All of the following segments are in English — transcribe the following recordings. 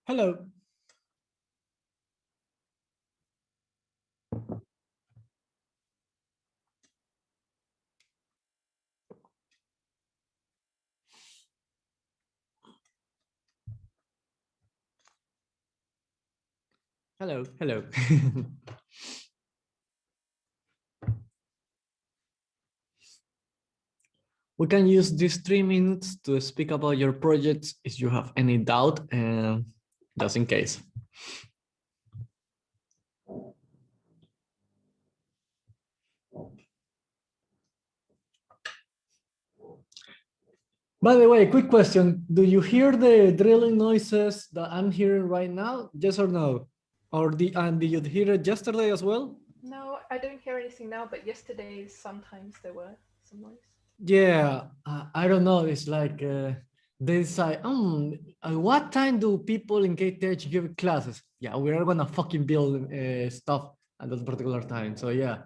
Hello. Hello. Hello. We can use these 3 minutes to speak about your projects if you have any doubt, and just in case. By the way, quick question. Do you hear the drilling noises that I'm hearing right now? Yes or no? And did you hear it yesterday as well? No, I don't hear anything now, but yesterday sometimes there were some noise. Yeah, I don't know. It's like they say, at what time do people in KTH give classes? Yeah, we are gonna fucking build stuff at that particular time. So yeah,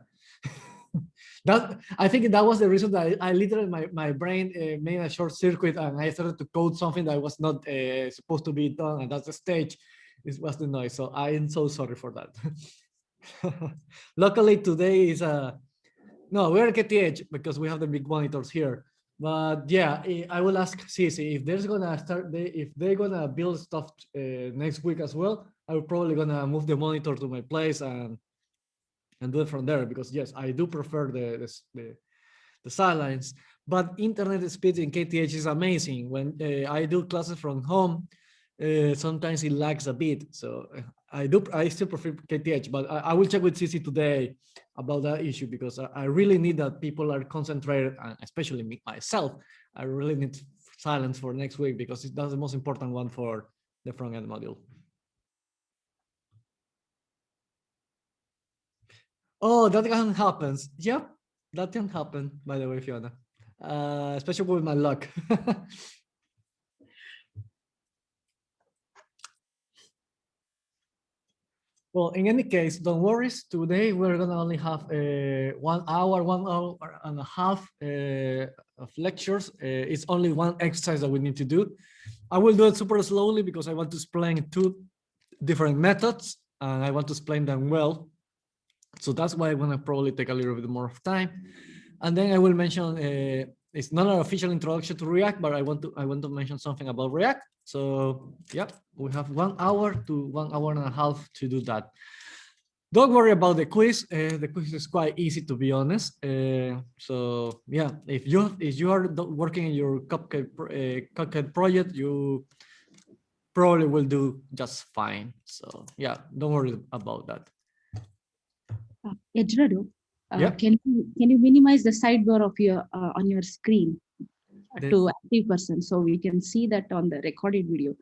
that I think that was the reason that I literally my brain made a short circuit and I started to code something that was not supposed to be done, and that's the stage. This was the noise. So I am so sorry for that. Luckily today is a no, we're KTH because we have the big monitors here. But yeah, I will ask Cici if there's gonna start if they're gonna build stuff next week as well. I'm probably gonna move the monitor to my place and do it from there because yes, I do prefer the sidelines. But internet speed in KTH is amazing. When I do classes from home, sometimes it lags a bit. So I still prefer KTH, but I will check with CC today about that issue because I really need that people are concentrated, and especially me myself. I really need silence for next week because that's the most important one for the front end module. Oh, that can happen. Yep, that can happen. By the way, Fiona, especially with my luck. Well, in any case, don't worry. Today we're gonna only have 1 hour, 1 hour and a half of lectures. It's only one exercise that we need to do. I will do it super slowly because I want to explain two different methods and I want to explain them well. So that's why I'm gonna probably take a little bit more of time. And then I will mention it's not an official introduction to React, but I want to mention something about React. So yeah, we have 1 hour to 1 hour and a half to do that. Don't worry about the quiz. The quiz is quite easy, to be honest. So yeah, if you are working in your Cupcake project, you probably will do just fine. So yeah, don't worry about that. Edgerado, Yeah. can you minimize the sidebar of your on your screen The, to 80% so we can see that on the recorded video?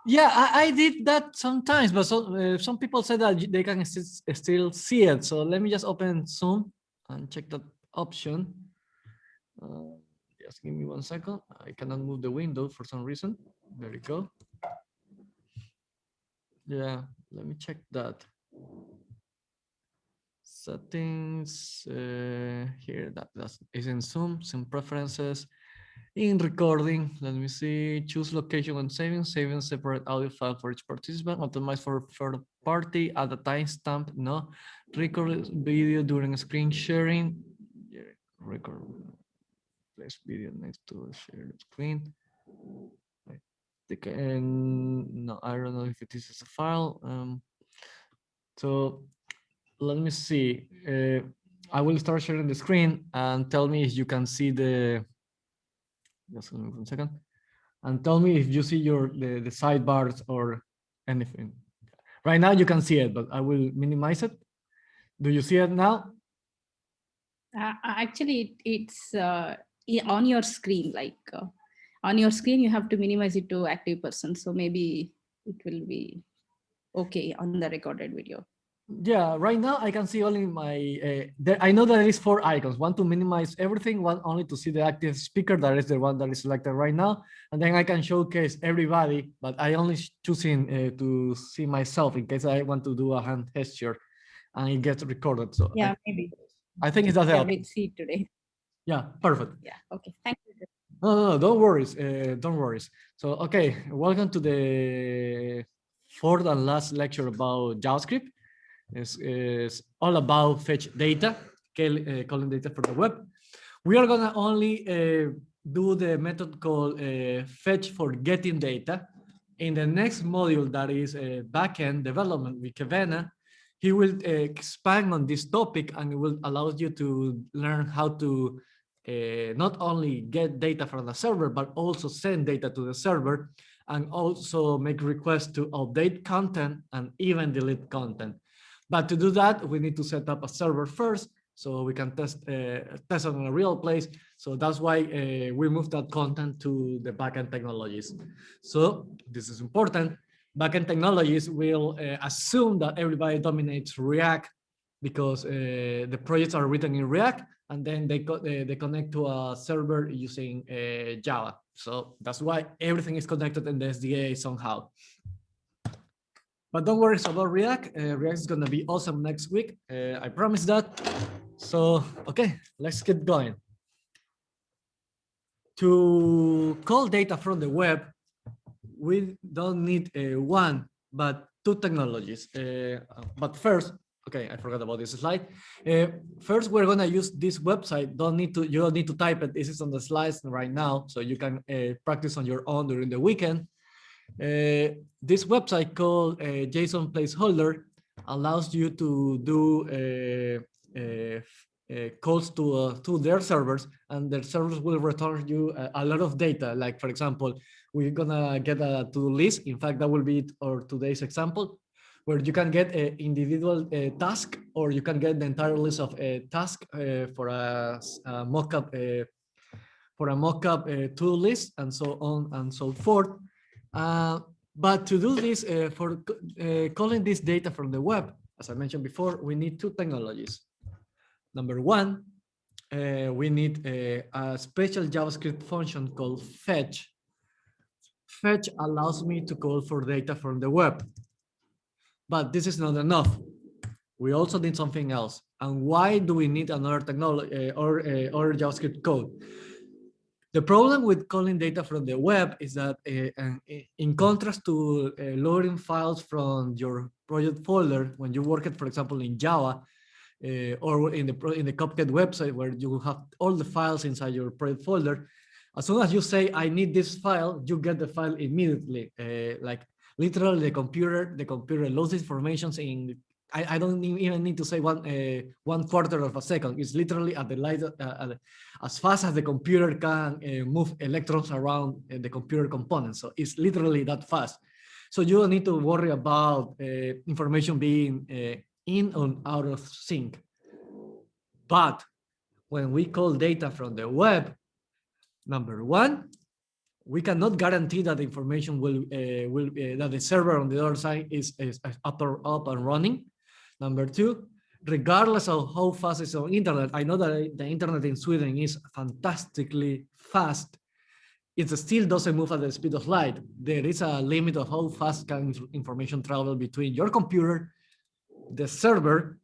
yeah, I did that sometimes, but some people say that they can still see it. So let me just open Zoom and check that option. Uh, just give me 1 second. I cannot move the window for some reason. There we go. Yeah, let me check that. Settings here. That is in Zoom preferences. In recording, let me see, choose location and saving separate audio file for each participant, optimize for third party, add a timestamp, no, record video during screen sharing, yeah, record, place video next to share the screen. I think, and no, I don't know if it is a file. So let me see. I will start sharing the screen and tell me if you can see just 1 second. And tell me if you see the sidebars or anything. Right now you can see it, but I will minimize it. Do you see it now? Actually, it's on your screen. On your screen, you have to minimize it to active person. So maybe it will be okay on the recorded video. Yeah, right now I can see only my, I know that there is 4 icons, one to minimize everything, one only to see the active speaker, that is the one that is selected right now. And then I can showcase everybody, but I only choosing to see myself in case I want to do a hand gesture and it gets recorded. So Yeah, maybe. I think it's that Yeah, help. we'll see today. Yeah, perfect. Yeah, okay. Thank you. No, don't worry. Don't worry. So, okay, welcome to the fourth and last lecture about JavaScript. It's all about fetch data, calling data from the web. We are gonna only do the method called fetch for getting data. In the next module, that is backend development with Kevena, he will expand on this topic and it will allow you to learn how to not only get data from the server, but also send data to the server and also make requests to update content and even delete content. But to do that, we need to set up a server first so we can test it on a real place. So that's why we moved that content to the backend technologies. So this is important. Backend technologies will assume that everybody dominates React because the projects are written in React, and then they connect to a server using Java. So that's why everything is connected in the SDA somehow. But don't worry about React. React is going to be awesome next week. I promise that. So, okay, let's get going. To call data from the web, we don't need one, but two technologies. But first, okay, I forgot about this slide. First, we're gonna use this website. You don't need to type it. This is on the slides right now, so you can practice on your own during the weekend. This website called JSON placeholder allows you to do calls to their servers, and their servers will return you a lot of data. Like, for example, we're gonna get a to-do list. In fact, that will be our today's example, where you can get an individual task, or you can get the entire list of tasks for a mockup to-do list, and so on and so forth. But to do this, for calling this data from the web, as I mentioned before, we need two technologies. Number one, we need a special JavaScript function called fetch. Fetch allows me to call for data from the web. But this is not enough. We also need something else. And why do we need another technology or JavaScript code? The problem with calling data from the web is that in contrast to loading files from your project folder, when you work it, for example, in Java, or in the Cupcake website where you have all the files inside your project folder, as soon as you say, I need this file, you get the file immediately. Like literally the computer loads information in, I don't even need to say 1/4 of a second. It's literally at the light, as fast as the computer can move electrons around the computer components. So it's literally that fast. So you don't need to worry about information being in or out of sync. But when we call data from the web, number one, we cannot guarantee that the information that the server on the other side is up and running. Number two, regardless of how fast it's on internet, I know that the internet in Sweden is fantastically fast. It still doesn't move at the speed of light. There is a limit of how fast can information travel between your computer, the server,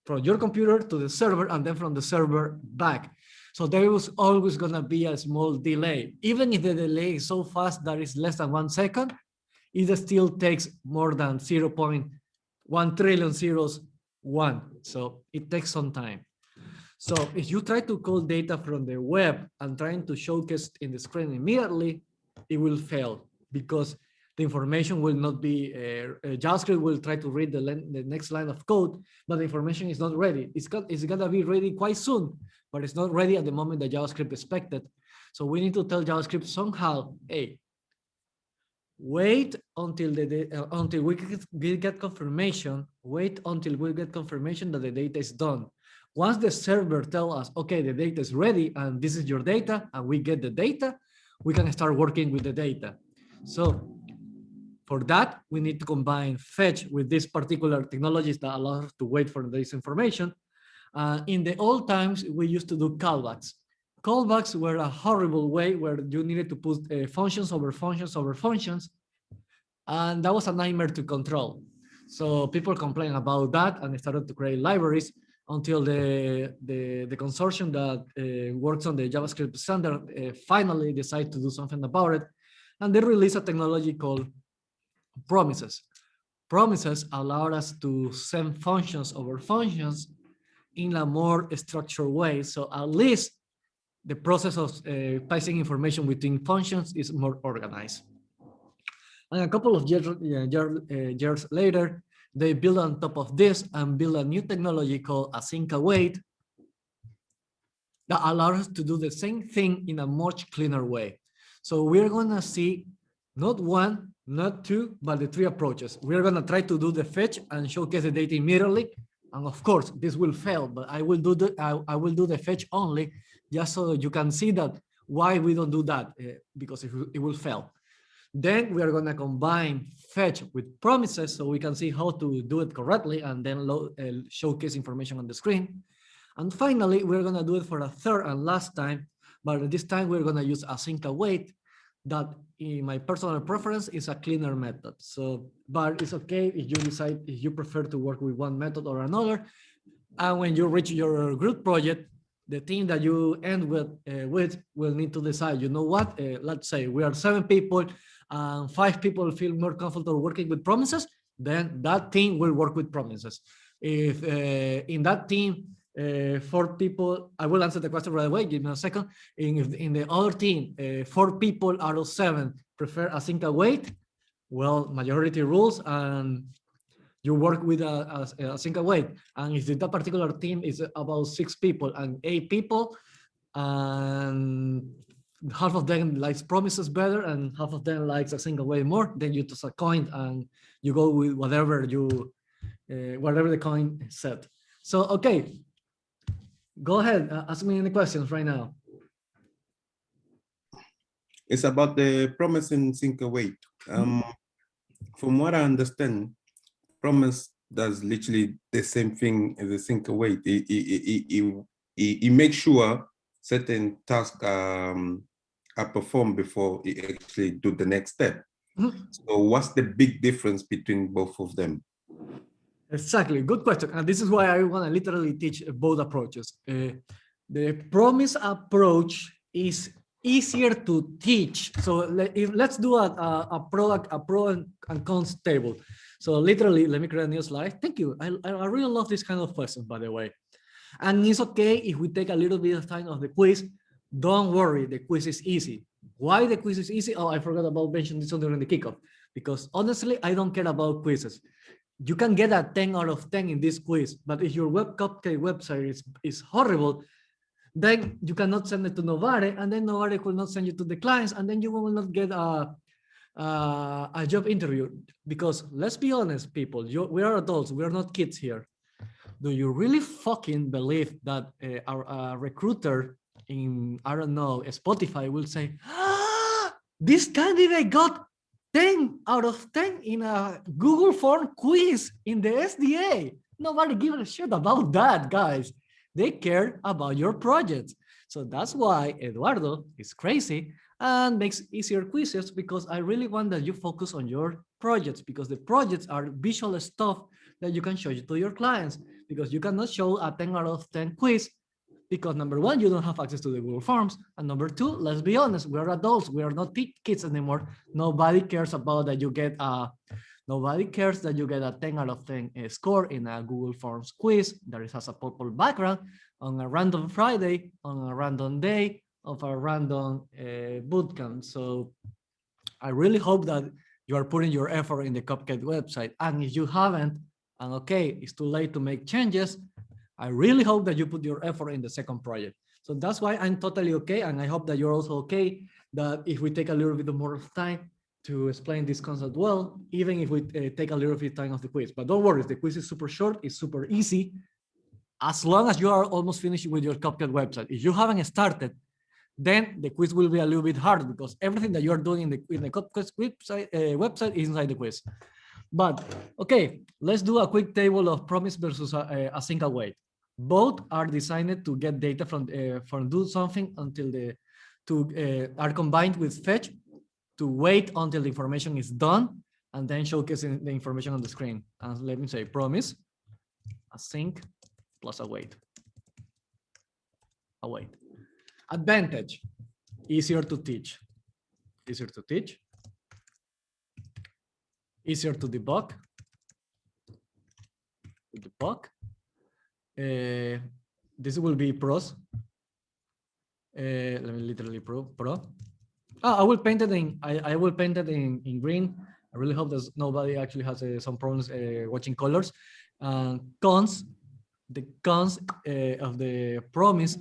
from your computer to the server, and then from the server back. So there was always gonna be a small delay. Even if the delay is so fast that it's less than 1 second, it still takes more than 0.1 trillion zeros one. So it takes some time. So if you try to call data from the web and trying to showcase in the screen immediately, it will fail because the information will not be, JavaScript will try to read the next line of code, but the information is not ready. It's gonna be ready quite soon, but it's not ready at the moment that JavaScript expected. So we need to tell JavaScript somehow, hey, wait until we get confirmation. Wait until we get confirmation that the data is done. Once the server tells us, okay, the data is ready and this is your data, and we get the data, we can start working with the data. So for that, we need to combine fetch with these particular technologies that allow us to wait for this information. In the old times, we used to do callbacks. Callbacks were a horrible way where you needed to put functions over functions over functions. And that was a nightmare to control. So people complained about that and started to create libraries. until the consortium that works on the JavaScript standard finally decide to do something about it. And they release a technology called promises. Promises allow us to send functions over functions in a more structured way. So at least the process of passing information between functions is more organized. And a couple of years later, they build on top of this and build a new technology called async await that allows us to do the same thing in a much cleaner way. So we're gonna see not one, not two, but the three approaches. We're gonna try to do the fetch and showcase the data immediately. And of course, this will fail, but I will do the fetch only just so you can see that why we don't do that, because it will fail. Then we are going to combine fetch with promises so we can see how to do it correctly and then showcase information on the screen. And finally, we're going to do it for a third and last time, but this time we're going to use async await that in my personal preference is a cleaner method. So, but it's okay if you decide, if you prefer to work with one method or another. And when you reach your group project, the team that you end with will need to decide, you know what, let's say we are 7 people and 5 people feel more comfortable working with promises, then that team will work with promises. If in that team, 4 people, I will answer the question right away, give me a second. In the other team, 4 people out of 7 prefer async await, well, majority rules and you work with a async await. And if that particular team is about 6 people and 8 people, and half of them likes promises better and half of them likes async await more, then you toss a coin and you go with whatever the coin said. So, okay, go ahead, ask me any questions right now. It's about the promise and sync await. From what I understand, promise does literally the same thing as a sync await. It makes sure certain tasks are performed before it actually do the next step. So what's the big difference between both of them? Exactly, good question. And this is why I want to literally teach both approaches. The promise approach is easier to teach. So let's do a pro and cons table. So literally, let me create a new slide. Thank you. I really love this kind of questions, by the way. And it's okay if we take a little bit of time of the quiz. Don't worry, the quiz is easy. Why the quiz is easy? Oh, I forgot about mentioning this during the kickoff. Because honestly, I don't care about quizzes. You can get a 10 out of 10 in this quiz, but if your cupcake website is horrible, then you cannot send it to nobody, and then nobody will not send you to the clients, and then you will not get a job interview. Because let's be honest, people, we are adults, we are not kids here. Do you really fucking believe that our recruiter in, I don't know, Spotify will say, ah, this candidate got 10 out of 10 in a Google form quiz in the SDA? Nobody gives a shit about that, guys. They care about your projects. So that's why Eduardo is crazy and makes easier quizzes, because I really want that you focus on your projects, because the projects are visual stuff that you can show to your clients, because you cannot show a 10 out of 10 quiz because number 1, you don't have access to the Google Forms. And number 2, let's be honest, we're adults, we are not kids anymore. Nobody cares about that you get nobody cares that you get a 10 out of 10 score in a Google Forms quiz that has a purple background on a random Friday, on a random day of a random bootcamp. So I really hope that you are putting your effort in the Cupcake website. And if you haven't, and okay, it's too late to make changes, I really hope that you put your effort in the second project. So that's why I'm totally okay. And I hope that you're also okay that if we take a little bit more of time to explain this concept well, even if we take a little bit of time of the quiz. But don't worry, the quiz is super short, it's super easy, as long as you are almost finished with your Cupcake website. If you haven't started, then the quiz will be a little bit hard because everything that you're doing in the Cupcake website is inside the quiz. But okay, let's do a quick table of promise versus async await. Both are designed to get data from do something until are combined with fetch to wait until the information is done and then showcasing the information on the screen. And let me say promise, async plus await. Await. Advantage, easier to teach. Easier to teach. Easier to debug. This will be pros. Let me literally pro. Oh, I will paint it in. I will paint it in green. I really hope that nobody actually has some problems watching colors. Cons. The cons of the promise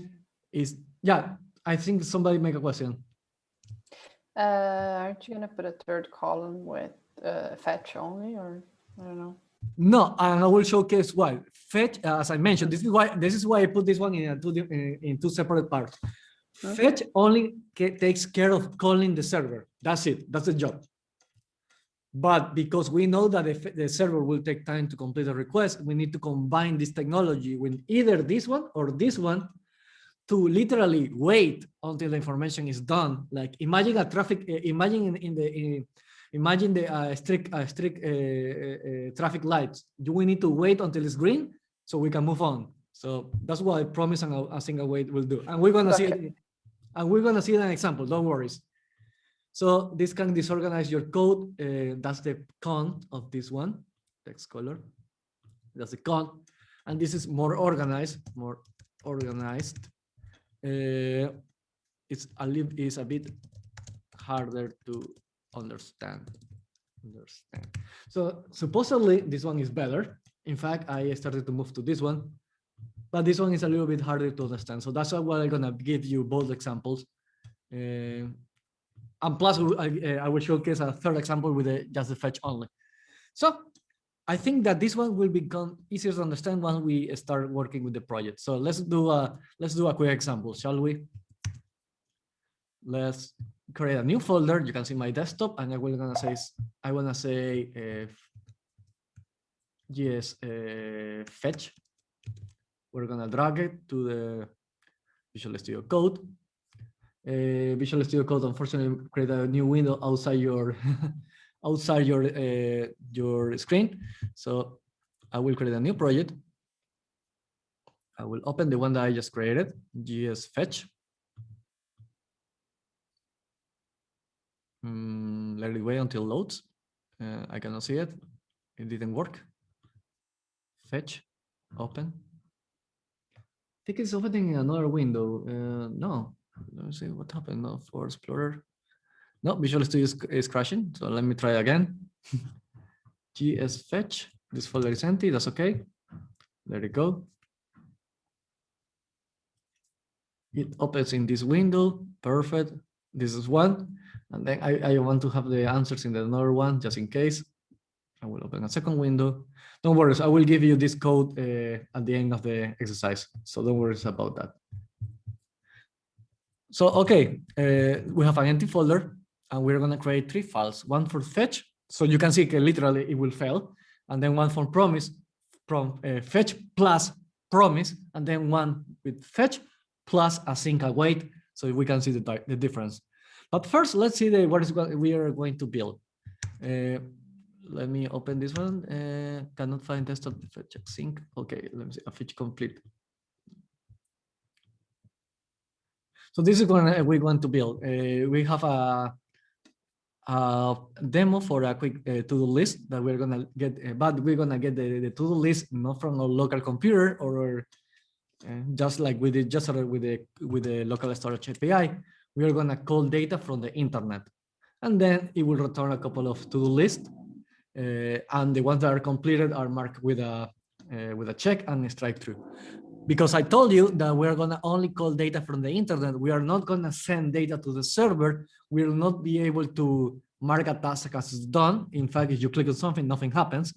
is, yeah. I think somebody make a question. Aren't you going to put a third column with fetch only, or I don't know? No, and I will showcase why. Fetch, as I mentioned, this is why I put this one in two separate parts. Okay. Fetch only takes care of calling the server. That's it. That's the job. But because we know that the server will take time to complete the request, we need to combine this technology with either this one or this one to literally wait until the information is done. Like imagine a traffic, imagine the strict traffic lights. Do we need to wait until it's green so we can move on? So that's what I promise and a single wait will do. And we're gonna see it. And we're gonna see an example. Don't worry. So this can disorganize your code. That's the con of this one. Text color. That's the con. And this is more organized. More organized. It's a bit harder to understand. So supposedly this one is better. In fact, I started to move to this one, but this one is a little bit harder to understand. So that's why I'm gonna give you both examples. And plus, I will showcase a third example with just the fetch only. So I think that this one will become easier to understand once we start working with the project. So let's do a quick example, shall we? Let's create a new folder. You can see my desktop, and I wanna say yes, fetch. We're gonna drag it to the Visual Studio Code. Visual Studio Code unfortunately create a new window outside your your screen. So I will create a new project. I will open the one that I just created, GS fetch. Let it wait until loads. I cannot see it. It didn't work. Fetch, open. I think it's opening another window. No, let me see what happened. No, for Explorer. No, Visual Studio is crashing. So let me try again. GS fetch. This folder is empty. That's okay. There you go. It opens in this window. Perfect. This is one. And then I want to have the answers in the another one just in case. I will open a second window. Don't worry, I will give you this code at the end of the exercise. So don't worry about that. So, okay, we have an empty folder and we're gonna create 3 files. One for fetch, so you can see literally it will fail. And then one for promise, from fetch plus promise, and then one with fetch plus async await, so we can see the difference. But first, let's see what we are going to build. Let me open this one. Cannot find desktop fetch async. Okay, let me see. A fetch complete. So this is what we want to build. We have a demo for a quick to-do list that we're gonna get, but we're gonna get the to-do list not from a local computer or just like we did just with the local storage API. We are gonna call data from the internet, and then it will return a couple of to-do lists, and the ones that are completed are marked with a check and strike through. Because I told you that we're gonna only call data from the internet. We are not gonna send data to the server. We will not be able to mark a task as it's done. In fact, if you click on something, nothing happens.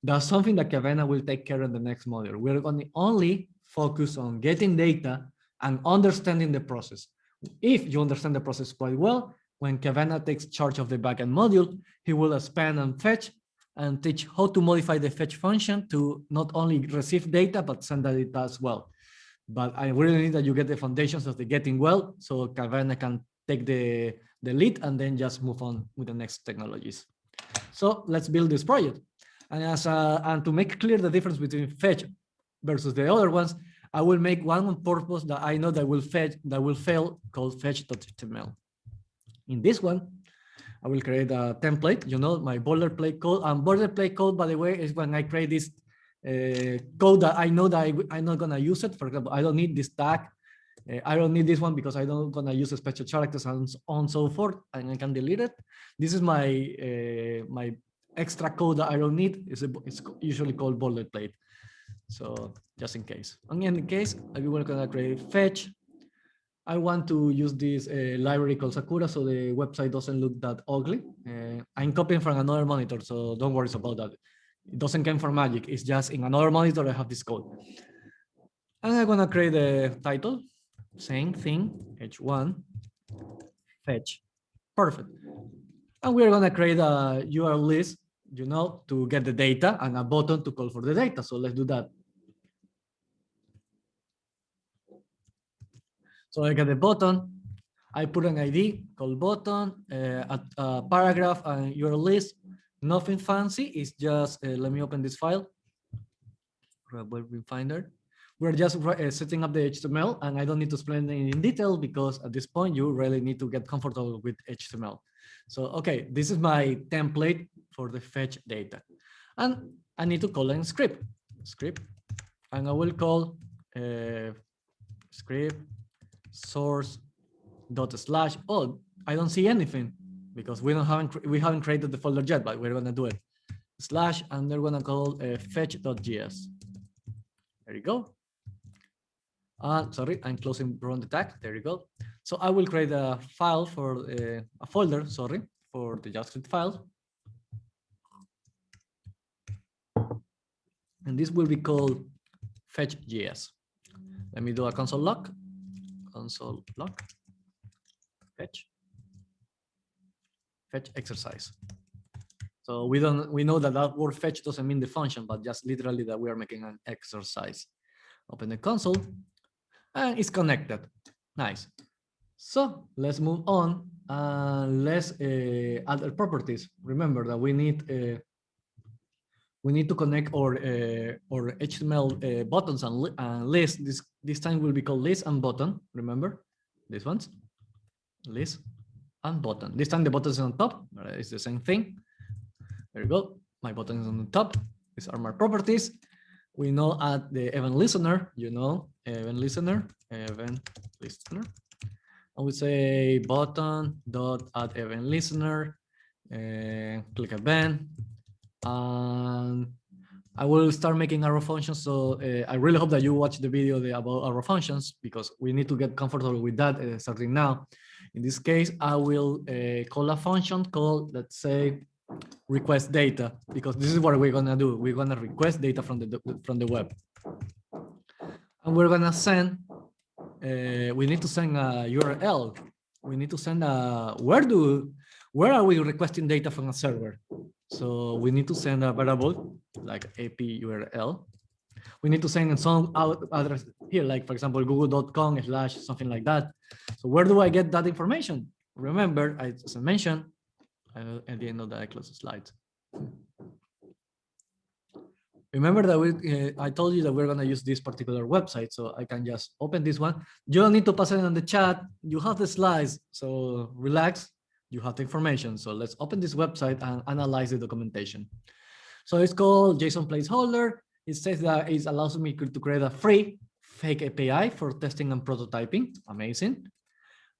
That's something that Kavena will take care of in the next module. We're going to only focus on getting data and understanding the process. If you understand the process quite well, when Kavena takes charge of the backend module, he will expand and fetch and teach how to modify the fetch function to not only receive data, but send data as well. But I really need that you get the foundations of the getting well, so Kavena can take the lead and then just move on with the next technologies. So let's build this project. And and to make clear the difference between fetch versus the other ones, I will make one on purpose that I know that will fail, called fetch.html. In this one, I will create a template, my boilerplate code. And boilerplate code, by the way, is when I create this code that I know that I'm not gonna use it. For example, I don't need this tag. I don't need this one because I don't gonna use special characters and so on and so forth, and I can delete it. This is my my extra code that I don't need. It's usually called boilerplate. So just in case. And in case, we're gonna create fetch. I want to use this library called Sakura so the website doesn't look that ugly. I'm copying from another monitor, so don't worry about that. It doesn't come from Magic. It's just in another monitor I have this code. And I'm gonna create a title. Same thing, h1, fetch, perfect. And we're gonna create a URL list, to get the data and a button to call for the data. So let's do that. So I get the button, I put an ID called button, a paragraph and URL list, nothing fancy, it's just, let me open this file, web finder. We're just setting up the HTML, and I don't need to explain it in detail because at this point you really need to get comfortable with HTML. So, okay, this is my template for the fetch data. And I need to call a script, and I will call script source dot slash. Oh, I don't see anything because we haven't created the folder yet, but we're gonna do it. Slash, and they're gonna call fetch.js. There you go. Sorry, I'm closing run the tag. There you go. So I will create a file for a folder, sorry, for the JavaScript file. And this will be called fetch.js. Let me do a console log, fetch exercise. So we know that word fetch doesn't mean the function, but just literally that we are making an exercise. Open the console. And it's connected. Nice. So let's move on. Let's add the properties. Remember that we need to connect our HTML buttons and lists. This time will be called list and button. Remember these ones, list and button. This time the button is on top. It's the same thing. There you go. My button is on the top. These are my properties. We know add the event listener, event listener. I would say button dot add event listener, click event, and I will start making arrow functions. So I really hope that you watch the video about arrow functions because we need to get comfortable with that starting now. In this case, I will call a function called, let's say, request data, because this is what we're gonna do. We're gonna request data from the web, and we're gonna send. We need to send a URL. We need to send a where are we requesting data from a server? So we need to send a variable like AP URL. We need to send some address here, like for example google.com/ something like that. So where do I get that information? Remember, as I mentioned. At the end of that, I close the slides. Remember that I told you that we're going to use this particular website, so I can just open this one. You don't need to pass it on the chat. You have the slides, so relax. You have the information. So let's open this website and analyze the documentation. So it's called JSON placeholder. It says that it allows me to create a free fake API for testing and prototyping. Amazing.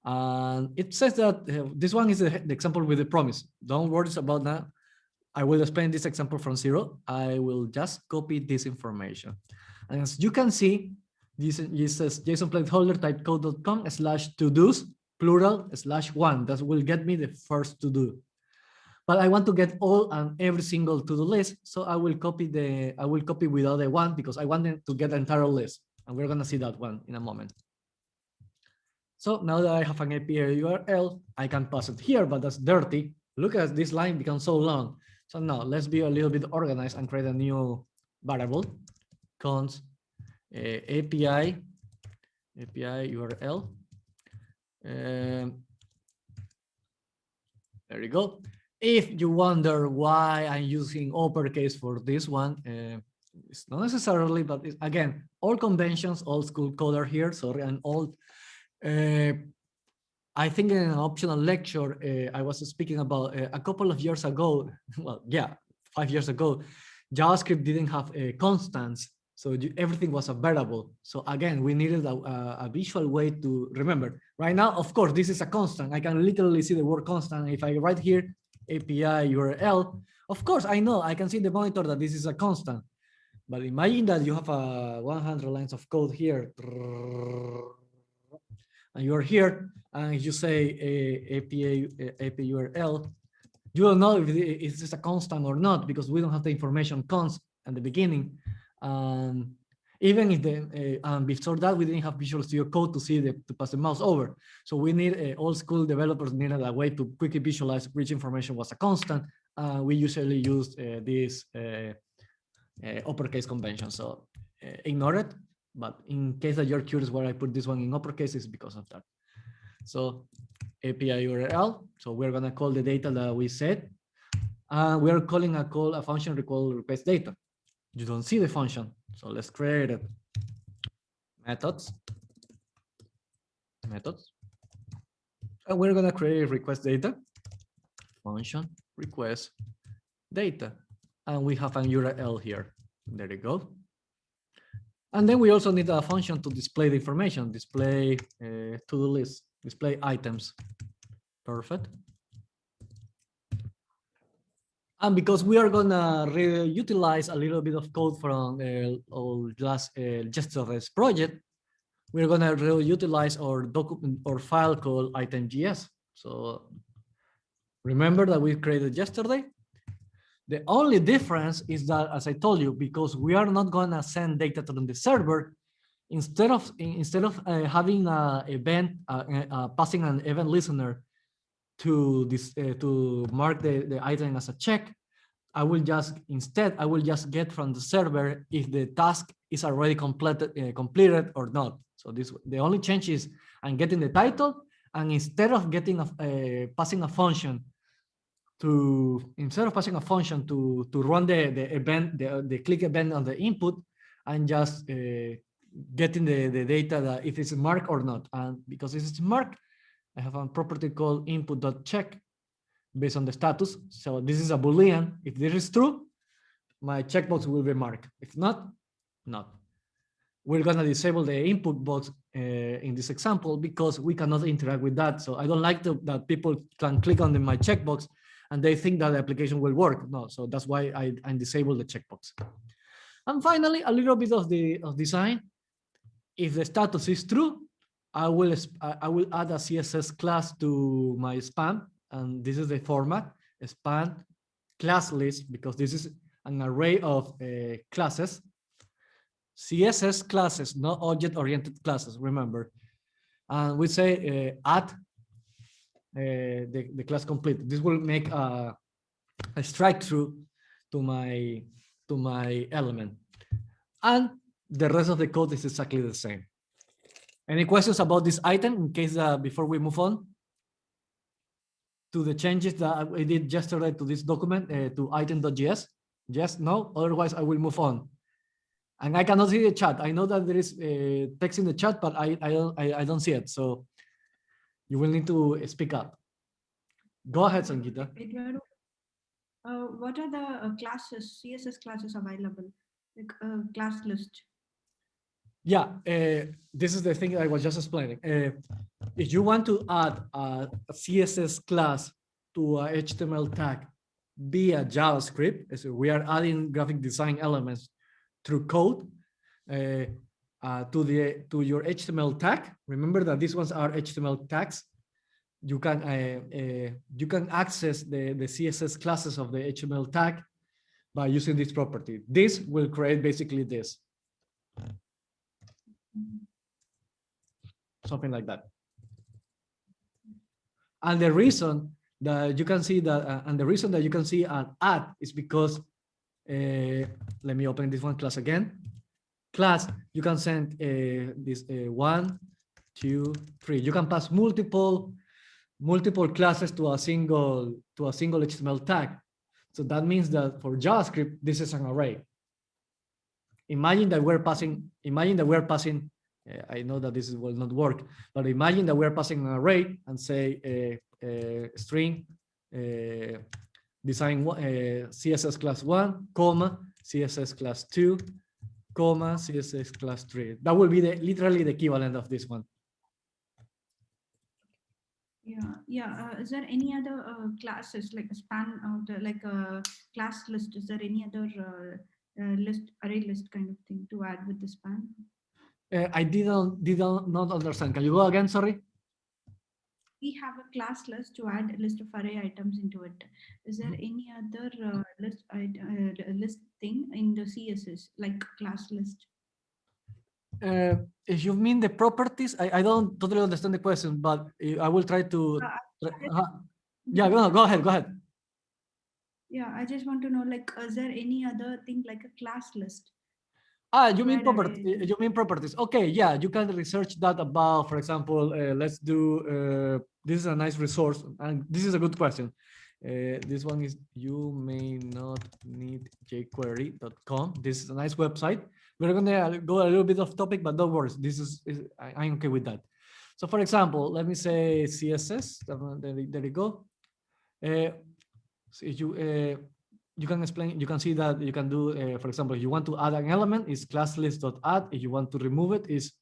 And it says that this one is the example with the promise. Don't worry about that. I will explain this example from zero. I will just copy this information. And as you can see, this says JSON placeholder type code.com/to-dos plural /1. That will get me the first to do. But I want to get all and every single to-do list. So I will copy without the one because I want to get the entire list. And we're gonna see that one in a moment. So now that I have an API URL, I can pass it here, but that's dirty. Look at this line becomes so long. So now let's be a little bit organized and create a new variable, const API URL. There you go. If you wonder why I'm using uppercase for this one, it's not necessarily, but it's, again, all conventions, old school code are here. Sorry, and old. I think in an optional lecture, I was speaking about a couple of years ago. Well, yeah, 5 years ago, JavaScript didn't have constants, so everything was a variable. So again, we needed a visual way to remember. Right now, of course, this is a constant. I can literally see the word constant. If I write here API URL, of course, I know I can see the monitor that this is a constant. But imagine that you have 100 lines of code here, and you're here, and you say API URL. You don't know if it's a constant or not because we don't have the information const at the beginning. Even if before that we didn't have Visual Studio Code to see to pass the mouse over. So we need old school developers needed a way to quickly visualize which information was a constant. We usually use this uppercase convention. So ignore it. But in case that you're curious why I put this one in uppercase, is because of that. So API URL. So we're gonna call the data that we set. We're calling a function called request data. You don't see the function, so let's create it. Methods. And we're gonna create request data. Function request data, and we have an URL here. There you go. And then we also need a function to display the information, display to-do list, display items. Perfect. And because we are gonna utilize a little bit of code from yesterday's project, we're gonna utilize our document or file called item.js. So remember that we created yesterday. The only difference is that, as I told you, because we are not gonna send data to the server, instead of having an event, passing an event listener to this to mark the item as a check, I will just get from the server if the task is already completed or not. So the only change is I'm getting the title, and instead of getting passing a function to run the event, the click event on the input, and just getting the data that if it's marked or not. And because this is marked, I have a property called input.check based on the status. So this is a Boolean. If this is true, my checkbox will be marked. If not, not. We're gonna disable the input box in this example because we cannot interact with that. So I don't like that people can click on my checkbox and they think that the application will work. No, so that's why I disable the checkbox. And finally, a little bit of design. If the status is true, I will add a CSS class to my span, and this is the format: span class list, because this is an array of classes. CSS classes, not object-oriented classes. Remember, and we say add the class complete. This will make a strike through to my element, and the rest of the code is exactly the same. Any questions about this item in case before we move on to the changes that I did yesterday to this document to item.js? Yes, no, otherwise I will move on. And I cannot see the chat. I know that there is text in the chat, but I don't see it. So you will need to speak up. Go ahead, Sangeeta. Eduardo, what are the classes, CSS classes available, like class list? Yeah, this is the thing I was just explaining. If you want to add a CSS class to a HTML tag via JavaScript, so we are adding graphic design elements through code to your HTML tag. Remember that these ones are HTML tags. You can access the CSS classes of the HTML tag by using this property. This will create basically this. Something like that. And the reason that you can see that, an add is because, let me open this one class again. Class, you can send this 1, 2, 3. You can pass multiple classes to a single HTML tag. So that means that for JavaScript, this is an array. Imagine that we're passing, I know that this will not work, but imagine that we're passing an array and say a string design CSS class 1, comma, CSS class 2, comma, CSS class 3. That will be literally the equivalent of this one. Is there any other classes like a span of the like a class list? Is there any other array list kind of thing to add with the span? I did not understand. Can you go again? Sorry. We have a class list to add a list of array items into it. Is there any other list thing in the CSS like class list? If you mean the properties, I don't totally understand the question, but I will try to. Yeah, go ahead. Yeah, I just want to know, like, is there any other thing like a class list? You mean properties? You mean properties? Okay, yeah, you can research that about, for example, let's do. This is a nice resource, and this is a good question. This one is you may not need jquery.com. This is a nice website. We're gonna go a little bit off topic, but don't worry. I'm okay with that. So, for example, let me say CSS. There you go. So if you can explain, you can see that you can do, for example, if you want to add an element, is class list.add. If you want to remove it, is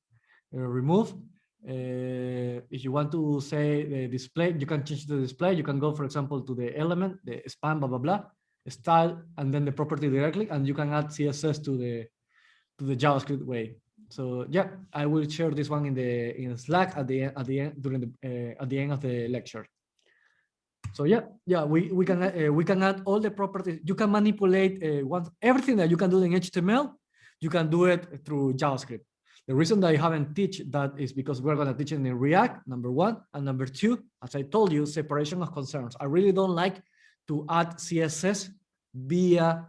remove. If you want to say the display, you can change the display. You can go, for example, to the element, the span, blah, blah, blah, style, and then the property directly, and you can add CSS to the JavaScript way. So yeah, I will share this one in Slack at the end of the lecture. So yeah, we can add all the properties. You can manipulate everything that you can do in HTML. You can do it through JavaScript. The reason that I haven't teach that is because we're going to teach it in React, number one, and number two, as I told you, separation of concerns. I really don't like to add CSS via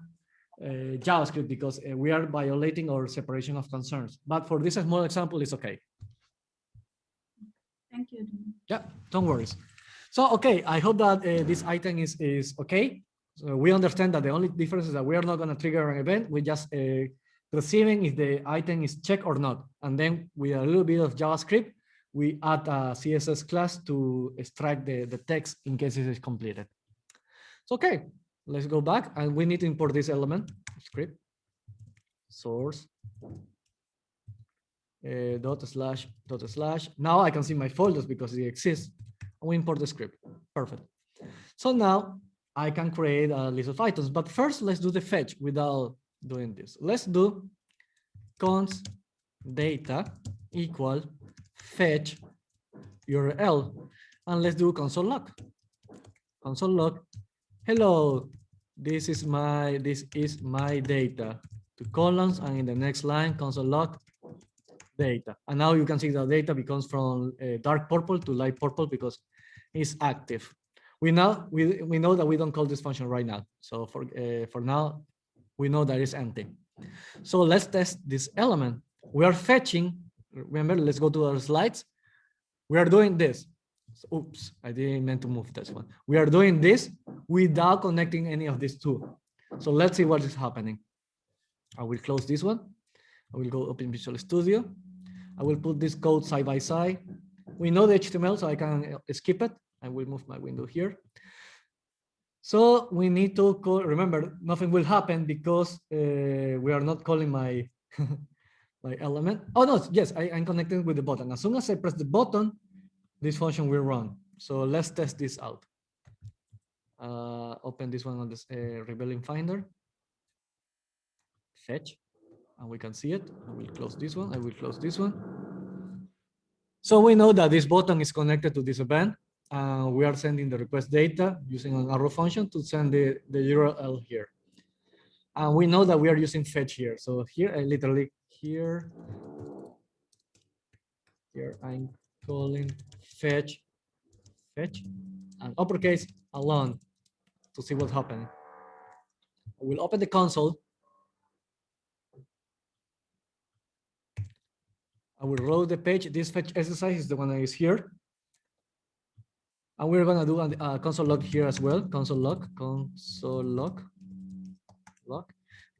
JavaScript because we are violating our separation of concerns. But for this small example, it's okay. Thank you. Yeah, don't worry. So, okay, I hope that this item is okay. So we understand that the only difference is that we are not going to trigger an event. We just receiving if the item is checked or not. And then with a little bit of JavaScript, we add a CSS class to extract the text in case it is completed. So, okay, let's go back and we need to import this element, script, source, dot slash. Now I can see my folders because they exist. We import the script. Perfect. So now I can create a list of items, but first let's do the fetch without doing this. Let's do const data equal fetch URL, and let's do console log. Console log. Hello, this is my data. Two columns, and in the next line, console log data. And now you can see the data becomes from dark purple to light purple because it's active. We know that we don't call this function right now. So for now, we know that it's empty. So let's test this element. We are fetching. Remember, let's go to our slides. We are doing this. So, oops, I didn't meant to move this one. We are doing this without connecting any of these two. So let's see what is happening. I will close this one. I will go open Visual Studio. I will put this code side by side. We know the HTML, so I can skip it. I will move my window here. So we need to call, remember, nothing will happen because we are not calling my, my element. Oh no, yes, I'm connecting with the button. As soon as I press the button, this function will run. So let's test this out. Open this one on this Rebellion Finder. Fetch, and we can see it. I will close this one. I will close this one. So we know that this button is connected to this event. We are sending the request data using an arrow function to send the URL here. And we know that we are using fetch here. So here, I literally here I'm calling fetch, and uppercase alone to see what's happening. I will open the console. I will load the page. This fetch exercise is the one that is here. And we're going to do a console log here as well. Console log.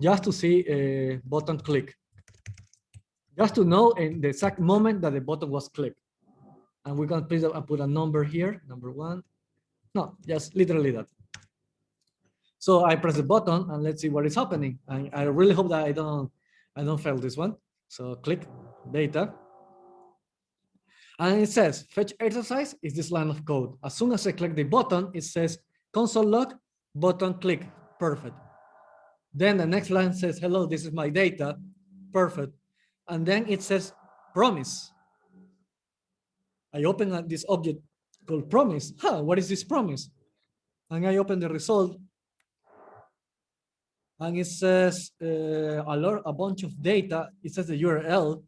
just to see a button click, just to know in the exact moment that the button was clicked. And we're gonna put a number here, number 1. No, just literally that. So I press the button and let's see what is happening. And I really hope that I don't fail this one. So click data. And it says fetch exercise is this line of code. As soon as I click the button, it says console log, button click, perfect. Then the next line says, hello, this is my data, perfect. And then it says promise. I open this object called promise. What is this promise? And I open the result. And it says a bunch of data. It says the URL.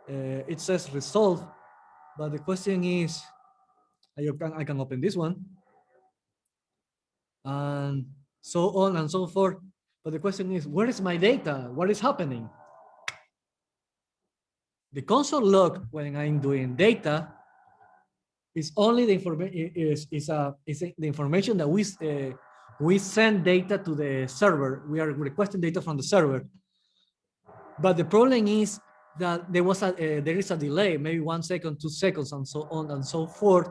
It says resolve. But the question is, I can open this one. And so on and so forth. But the question is, where is my data? What is happening? The console log when I'm doing data is only the information the information that we send data to the server. We are requesting data from the server. But the problem is that there is a delay, maybe 1 second, 2 seconds, and so on and so forth.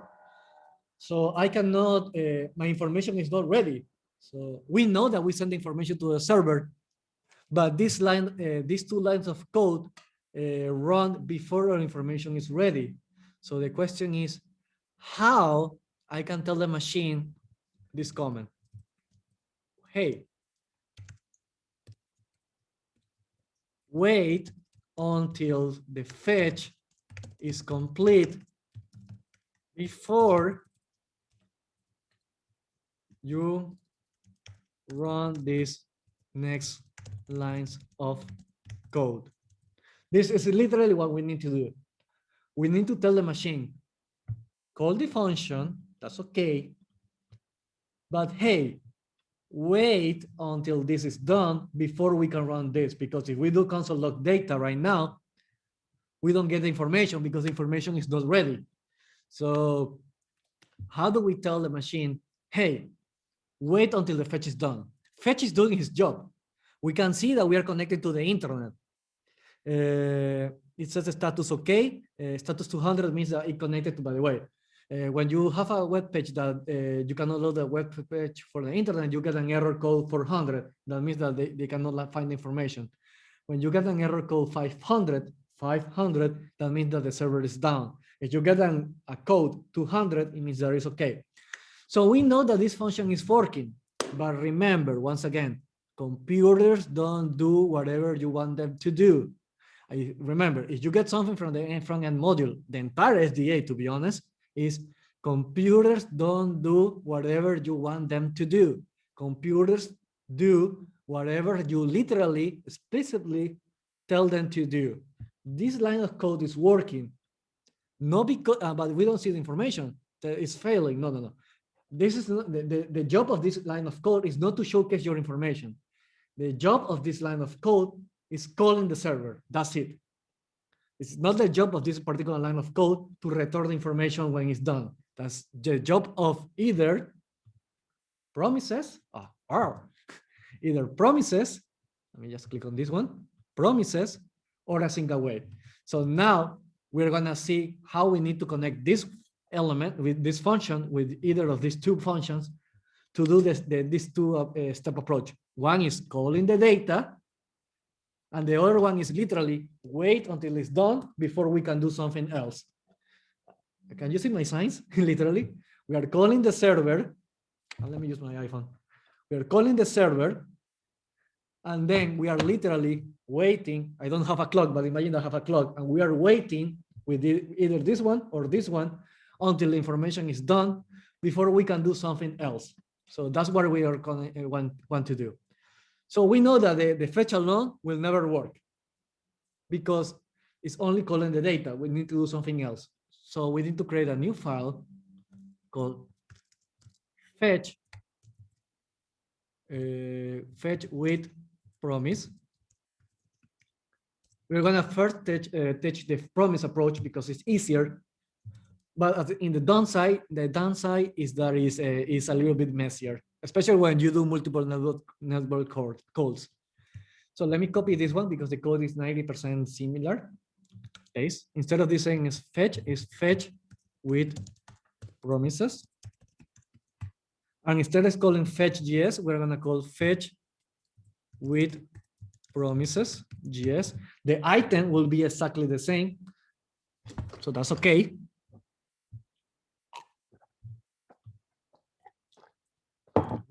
So I cannot, my information is not ready. So we know that we send information to the server, but these two lines of code run before our information is ready. So the question is how I can tell the machine this comment. Hey, wait until the fetch is complete before you run these next lines of code. This is literally what we need to do. We need to tell the machine, call the function, that's okay, but hey, wait until this is done before we can run this, because if we do console log data right now, we don't get the information because the information is not ready. So how do we tell the machine, hey, wait until the fetch is done? Fetch is doing his job. We can see that we are connected to the internet. It says status okay. Status 200 means that it connected to, by the way, when you have a web page that you cannot load the web page for the internet, you get an error code 400. That means that they cannot find information. When you get an error code 500, that means that the server is down. If you get a code 200, it means that it's okay. So we know that this function is working, but remember, once again, computers don't do whatever you want them to do. Remember, if you get something from the front-end module, the entire SDA, to be honest, is computers don't do whatever you want them to do. Computers do whatever you literally, explicitly tell them to do. This line of code is working, not because, but we don't see the information that it's failing. No. This is not, the job of this line of code is not to showcase your information. The job of this line of code is calling the server. That's it. It's not the job of this particular line of code to return the information when it's done. That's the job of either promises, either promises, let me just click on this one, promises, or a single wait. So now we're gonna see how we need to connect this element with this function with either of these two functions to do this two-step approach. One is calling the data, and the other one is literally wait until it's done before we can do something else. Can you see my signs? Literally, we are calling the server. Let me use my iPhone. We are calling the server, and then we are literally waiting. I don't have a clock, but imagine I have a clock, and we are waiting with either this one or this one until the information is done before we can do something else. So that's what we are going to want to do. So we know that the fetch alone will never work because it's only calling the data. We need to do something else. So we need to create a new file called fetch with promise. We're gonna first teach the promise approach because it's easier. But in the downside is that is a little bit messier, especially when you do multiple network calls. So let me copy this one because the code is 90% similar. Case. Instead of this saying is fetch with promises. And instead of calling fetch GS, we're gonna call fetch with promises GS. The item will be exactly the same. So that's okay.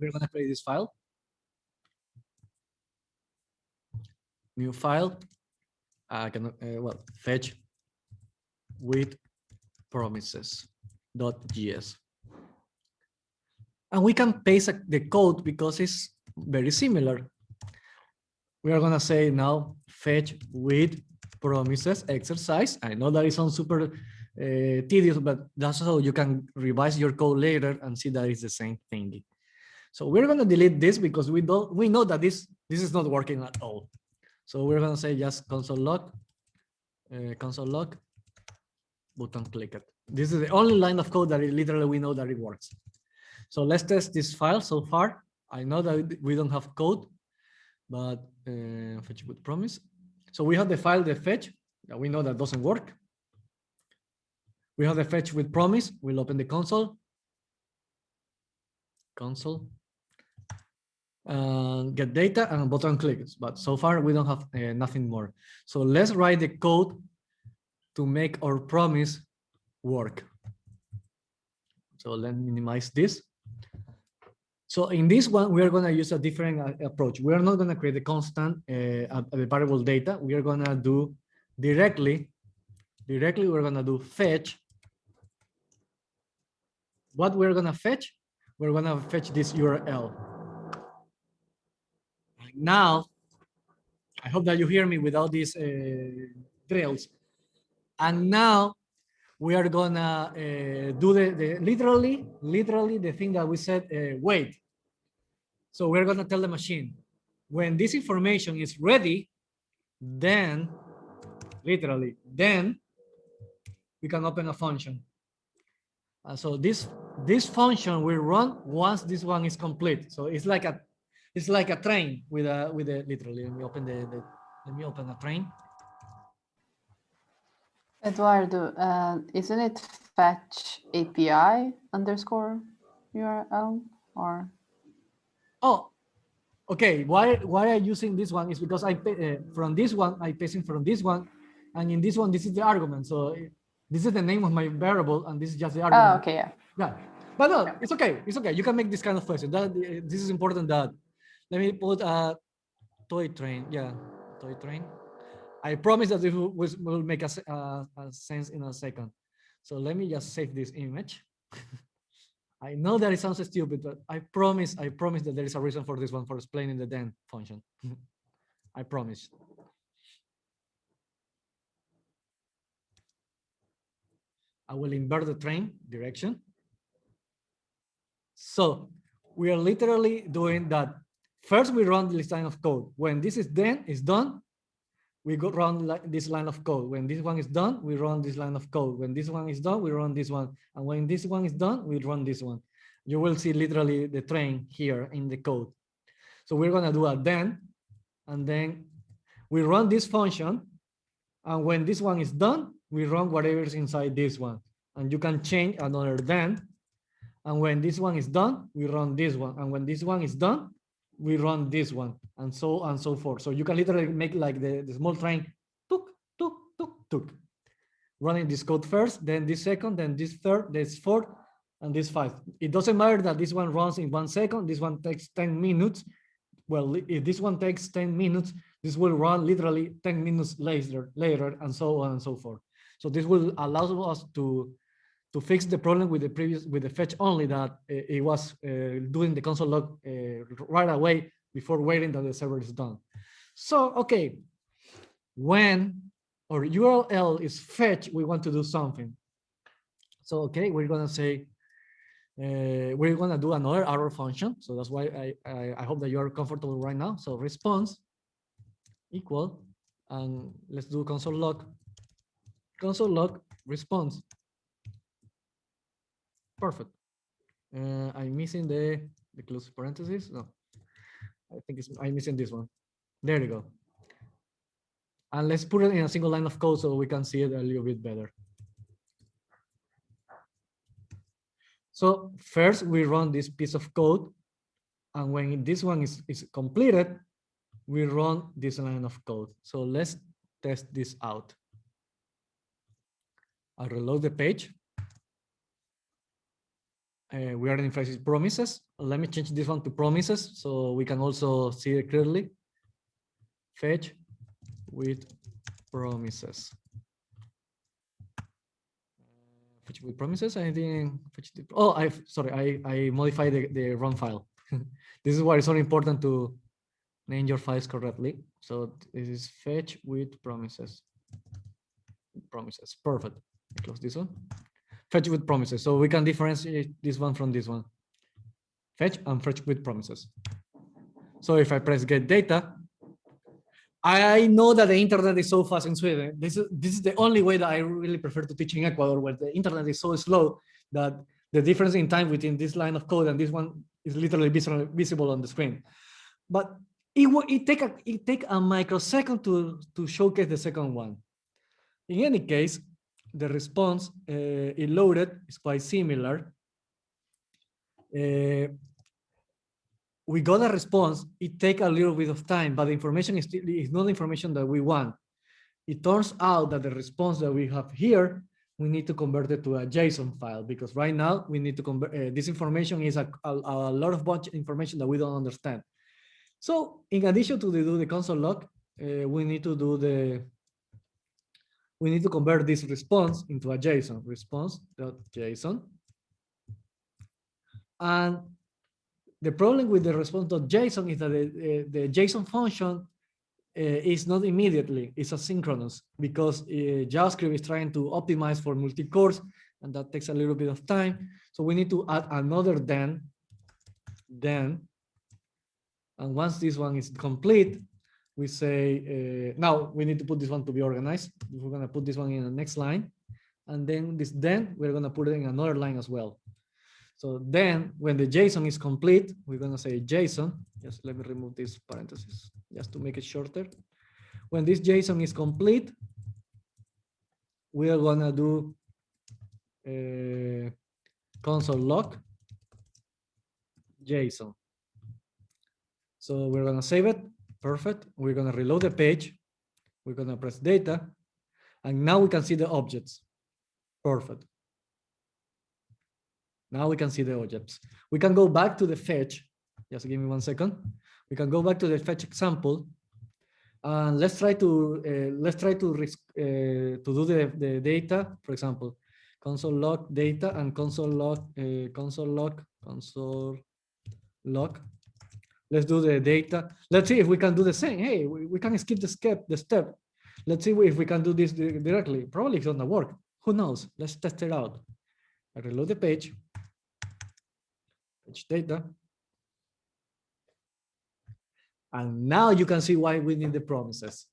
We're gonna create this file. New file. I can well, fetch with promises.js. And we can paste the code because it's very similar. We are gonna say now fetch with promises exercise. I know that it sounds super tedious, but that's how you can revise your code later and see that it's the same thing. So we're gonna delete this because we know that this is not working at all. So we're gonna say just console log, button click it. This is the only line of code that literally we know that it works. So let's test this file so far. I know that we don't have code, but fetch with promise. So we have the file, the fetch, that we know that doesn't work. We have the fetch with promise. We'll open the console. And get data and button clicks. But so far we don't have nothing more. So let's write the code to make our promise work. So let's minimize this. So in this one, we are going to use a different approach. We are not going to create a constant variable data. We are going to do directly, we're going to do fetch. What we're going to fetch? We're going to fetch this URL. Now, I hope that you hear me without these trails. And now we are gonna do the literally the thing that we said, wait. So we're gonna tell the machine, when this information is ready, then literally, then we can open a function. So this function will run once this one is complete. So it's like a train with a literally. Let me open a train. Eduardo, isn't it fetch API underscore URL or? Oh, okay. Why I'm using this one is because from this one I pasting from this one, and in this one this is the argument. So this is the name of my variable, and this is just the argument. Oh, okay, yeah. Yeah, but no, it's okay. It's okay. You can make this kind of question. This is important. That let me put a toy train. Yeah, toy train. I promise that it will make a sense in a second. So let me just save this image. I know that it sounds stupid, but I promise that there is a reason for this one, for explaining the then function. I promise. I will invert the train direction. So we are literally doing that. First, we run this line of code. When this is done, we go run this line of code. When this one is done, we run this line of code. When this one is done, we run this one. And when this one is done, we run this one. You will see literally the train here in the code. So we're gonna do a then, and then we run this function. And when this one is done, we run whatever is inside this one. And you can change another then. And when this one is done, we run this one. And when this one is done, we run this one, and so on and so forth. So you can literally make like the small train, tuk, tuk, tuk, tuk. Running this code first, then this second, then this third, this fourth, and this fifth. It doesn't matter that this one runs in 1 second, this one takes 10 minutes. Well, if this one takes 10 minutes, this will run literally 10 minutes later, and so on and so forth. So this will allow us to fix the problem with the fetch only, that it was doing the console log right away before waiting that the server is done. So, okay, when our URL is fetched, we want to do something. So, okay, we're gonna say, we're gonna do another arrow function. So that's why I hope that you are comfortable right now. So response equal, and let's do console log response. Perfect. I'm missing the close parentheses. No, I think I'm missing this one. There you go. And let's put it in a single line of code so we can see it a little bit better. So first we run this piece of code, and when this one is completed, we run this line of code. So let's test this out. I'll reload the page. We are in phase promises. Let me change this one to promises so we can also see it clearly. Fetch with promises. Fetch with promises. I think. Oh, I modified the wrong file. This is why it's so important to name your files correctly. So this is fetch with promises. Promises. Perfect. Close this one. Fetch with promises. So we can differentiate this one from this one. Fetch and fetch with promises. So if I press get data, I know that the internet is so fast in Sweden. This is the only way that I really prefer to teach in Ecuador, where the internet is so slow that the difference in time between this line of code and this one is literally visible on the screen. But it take a microsecond to showcase the second one. In any case, the response it loaded is quite similar. We got a response. It take a little bit of time, but the information is not the information that we want. It turns out that the response that we have here, we need to convert it to a JSON file, because right now we need to convert this information is a lot of bunch of information that we don't understand. So in addition to do the console log, we need to convert this response into a JSON, response.json. And the problem with the response.json is that the JSON function is not immediately, it's asynchronous, because JavaScript is trying to optimize for multi-cores, and that takes a little bit of time. So we need to add another then, and once this one is complete, we say, now we need to put this one to be organized. We're gonna put this one in the next line, and then this then we're gonna put it in another line as well. So then when the JSON is complete, we're gonna say JSON, just let me remove this parenthesis, just to make it shorter. When this JSON is complete, we are gonna do console log JSON. So we're gonna save it, perfect. We're gonna reload the page. We're gonna press data, and now we can see the objects, perfect. Now we can see the objects. We can go back to the fetch. Just give me 1 second. We can go back to the fetch example, and let's try to do the data. For example, console log data and console log. Let's do the data. Let's see if we can do the same. Hey, we can skip the step. Let's see if we can do this directly. Probably it's gonna work. Who knows? Let's test it out. I reload the page. Fetch data. And now you can see why we need the promises.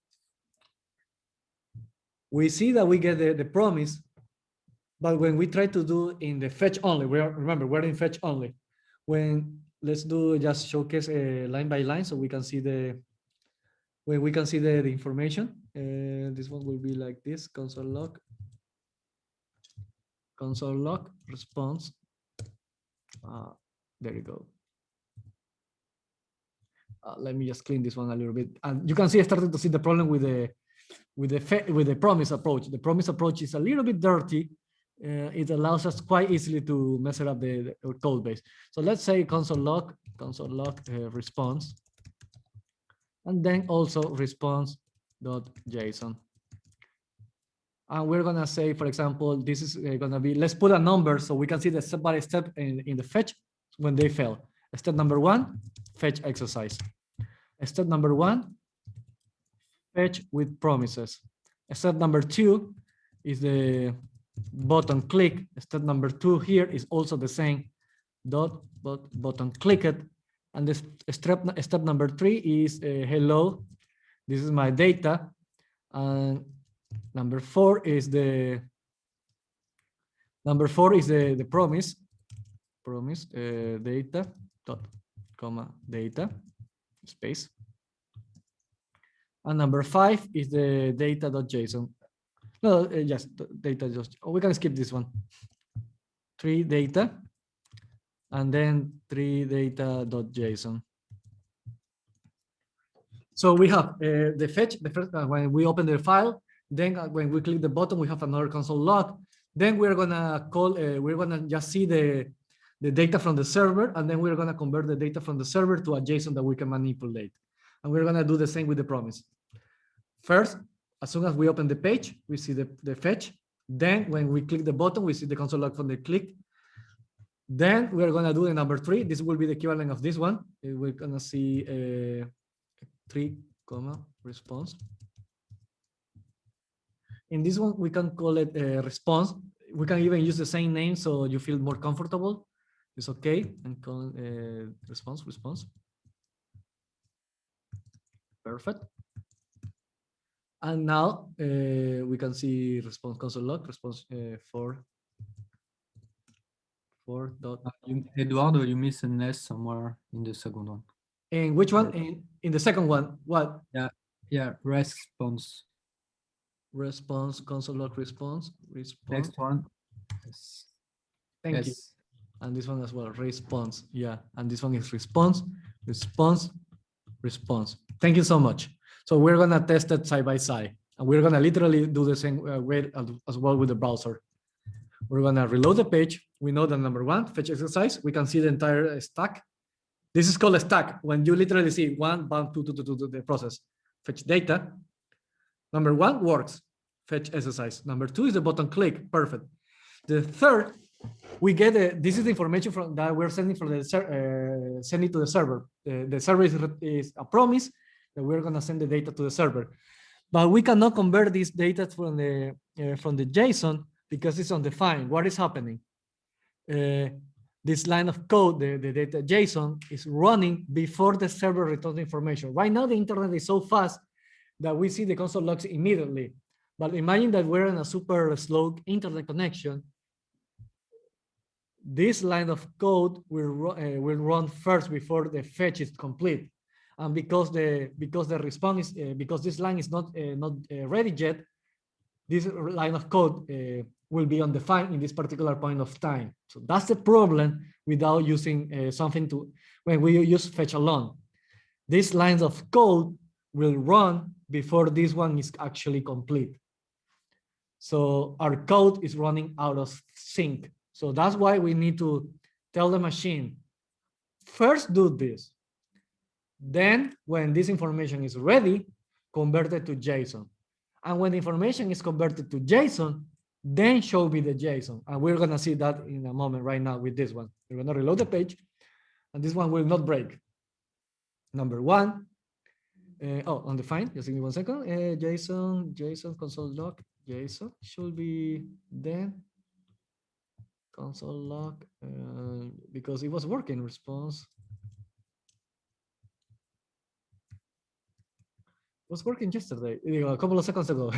We see that we get the promise, but when we try to do in the fetch only, remember we're in fetch only. Let's do just showcase line by line so we can see the information. This one will be like this: console log response. There you go. Let me just clean this one a little bit, and you can see I started to see the problem with the promise approach. The promise approach is a little bit dirty. It allows us quite easily to mess it up the code base. So let's say console log response, and then also response.json. And we're gonna say, for example, this is gonna be, let's put a number so we can see the step by step in the fetch when they fail. Step number 1, fetch exercise. Step number 1, fetch with promises. Step number 2 is the button click. Step number 2 here is also the same, button click it. And this step number 3 is hello, this is my data. And number 4 is the promise data dot comma data space. And number 5 is the data.json. No, yes, data. Just we can skip this one. 3 data, and then 3 data.json. So we have the fetch. The first when we open the file, then when we click the button, we have another console log. Then we're gonna call. We're gonna just see the data from the server, and then we're gonna convert the data from the server to a JSON that we can manipulate. And we're gonna do the same with the promise. First, as soon as we open the page, we see the fetch. Then when we click the button, we see the console log from the click. Then we're gonna do the number 3. This will be the equivalent of this one. We're gonna see 3, response. In this one, we can call it a response. We can even use the same name so you feel more comfortable. It's okay, and call response. Perfect. And now we can see response console log, response 4 dot. Eduardo, you miss an S somewhere in the second one. And which one? In the second one, what? Yeah, response. Response, console log response. Next one. Yes. Thank you. And this one as well, response. Yeah, and this one is response. Thank you so much. So we're gonna test it side by side, and we're gonna literally do the same way as well with the browser. We're gonna reload the page. We know that number 1, fetch exercise. We can see the entire stack. This is called a stack when you literally see 1, 1, 2, 2, 2, 2, the process. Fetch data. Number 1 works. Fetch exercise. Number 2 is the button click. Perfect. The third, we get this is the information from that we're sending from the sending to the server. The server is a promise that we're gonna send the data to the server, but we cannot convert this data from the JSON because it's undefined. What is happening? This line of code, the data JSON, is running before the server returns information. Right now, the internet is so fast that we see the console logs immediately. But imagine that we're in a super slow internet connection. This line of code will run first before the fetch is complete, and because the response is because this line is not ready yet, this line of code will be undefined in this particular point of time. So that's the problem without using something to when we use fetch alone. These lines of code will run before this one is actually complete. So our code is running out of sync. So that's why we need to tell the machine, first do this. Then when this information is ready, convert it to JSON. And when the information is converted to JSON, then show me the JSON. And we're gonna see that in a moment right now with this one. We're gonna reload the page, and this one will not break. Number 1, undefined, just give me 1 second. JSON console log, JSON should be then console log because it was working response. It was working yesterday, a couple of seconds ago.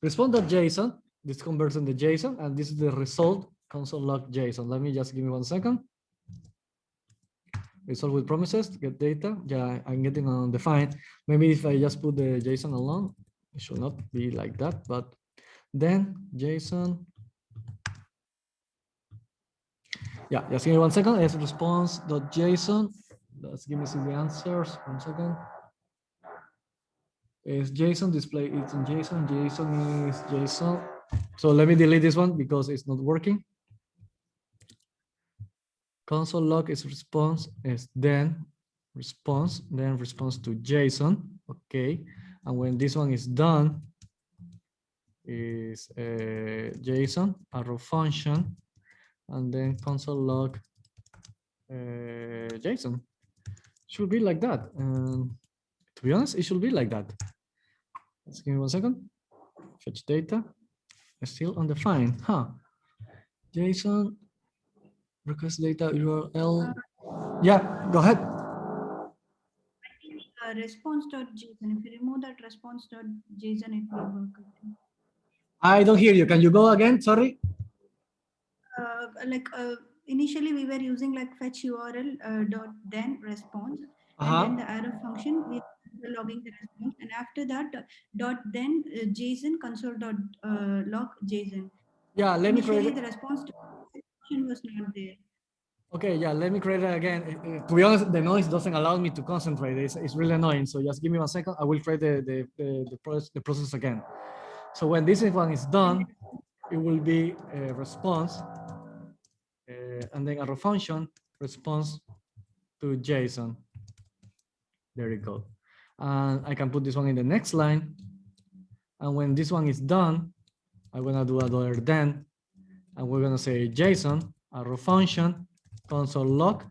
Response.json, this converts into JSON, and this is the result console log JSON. Let me just give me 1 second. Result with promises, get data. Yeah, I'm getting undefined. Maybe if I just put the JSON alone, it should not be like that, but then JSON. Yeah, just give me 1 second. It's response.json. Let's give me some the answers. 1 second. Is JSON display? It's in JSON. JSON is JSON. So let me delete this one because it's not working. Console log is response is then response to JSON. Okay, and when this one is done, is JSON arrow function, and then console log JSON. Should be like that. To be honest, it should be like that. Let's give me 1 second. Fetch data. It's still undefined, huh? JSON request data URL. Yeah, go ahead. Response.json. If you remove that response.json, it will work. I don't hear you. Can you go again? Sorry. Initially we were using like fetch URL dot then response, and then the arrow function we logging the response, and after that dot then JSON console dot log JSON. Yeah, let me Initially create. the response to the function was not there. Okay, yeah, let me create it again. To be honest, the noise doesn't allow me to concentrate. It's really annoying. So just give me 1 second. I will create the process again. So when this one is done, it will be a response and then arrow function response to JSON. There you go. And I can put this one in the next line. And when this one is done, I'm gonna do another then, and we're gonna say JSON arrow function console log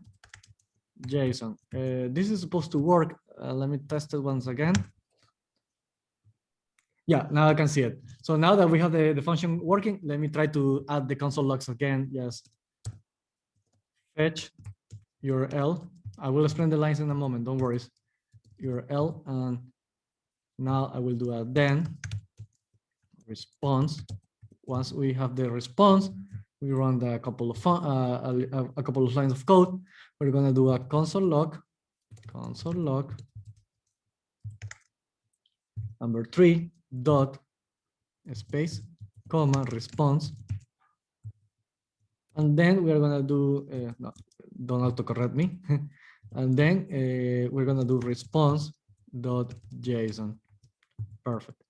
JSON. This is supposed to work. Let me test it once again. Yeah, now I can see it. So now that we have the function working, let me try to add the console logs again. Yes. Fetch URL. I will explain the lines in a moment. Don't worry. URL, and now I will do a then response. Once we have the response, we run a couple of lines of code. We're gonna do a console log number 3 dot space comma response, and then we're gonna do no, don't autocorrect me, and then we're gonna do response dot JSON. Perfect.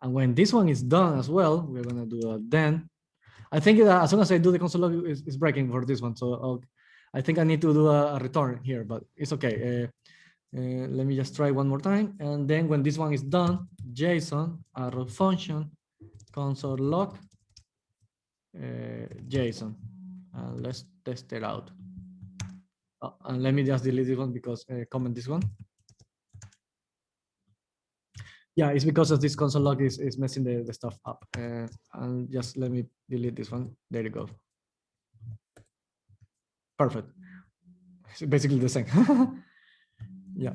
And when this one is done as well, we're gonna do a then. I think that as soon as I do the console log, it's breaking for this one. So I think I need to do a return here, but it's okay. Let me just try one more time. And then when this one is done, JSON arrow function console log JSON. Let's test it out. And let me just delete this one because comment this one. Yeah, it's because of this console log is messing the stuff up. And just let me delete this one. There you go. Perfect. It's basically the same. Yeah.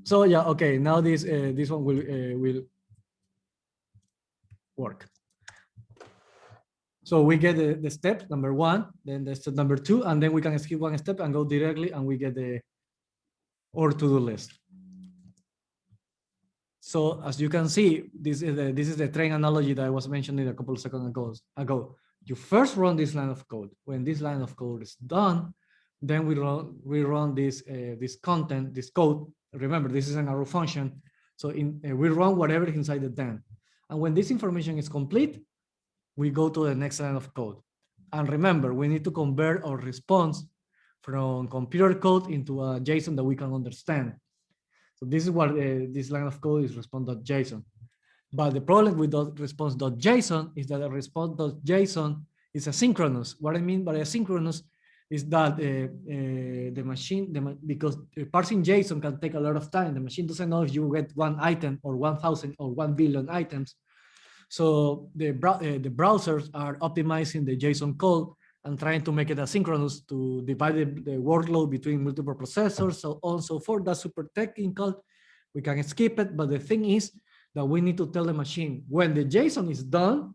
So yeah, okay. Now this one will work. So we get the step number 1, then the step number 2, and then we can skip one step and go directly, and we get our to-do list. So as you can see, this is the train analogy that I was mentioning a couple of seconds ago. You first run this line of code. When this line of code is done, then we run this code. Remember, this is an arrow function. So we run whatever is inside the then. And when this information is complete, we go to the next line of code. And remember, we need to convert our response from computer code into a JSON that we can understand. So this is what this line of code is response.json. But the problem with response.json is that the response.json is asynchronous. What I mean by asynchronous is that the machine, because parsing JSON can take a lot of time. The machine doesn't know if you get 1 item or 1,000 or 1 billion items. So the browsers are optimizing the JSON code and trying to make it asynchronous to divide the workload between multiple processors, so on and so forth. That's super technical. We can skip it, but the thing is that we need to tell the machine when the JSON is done,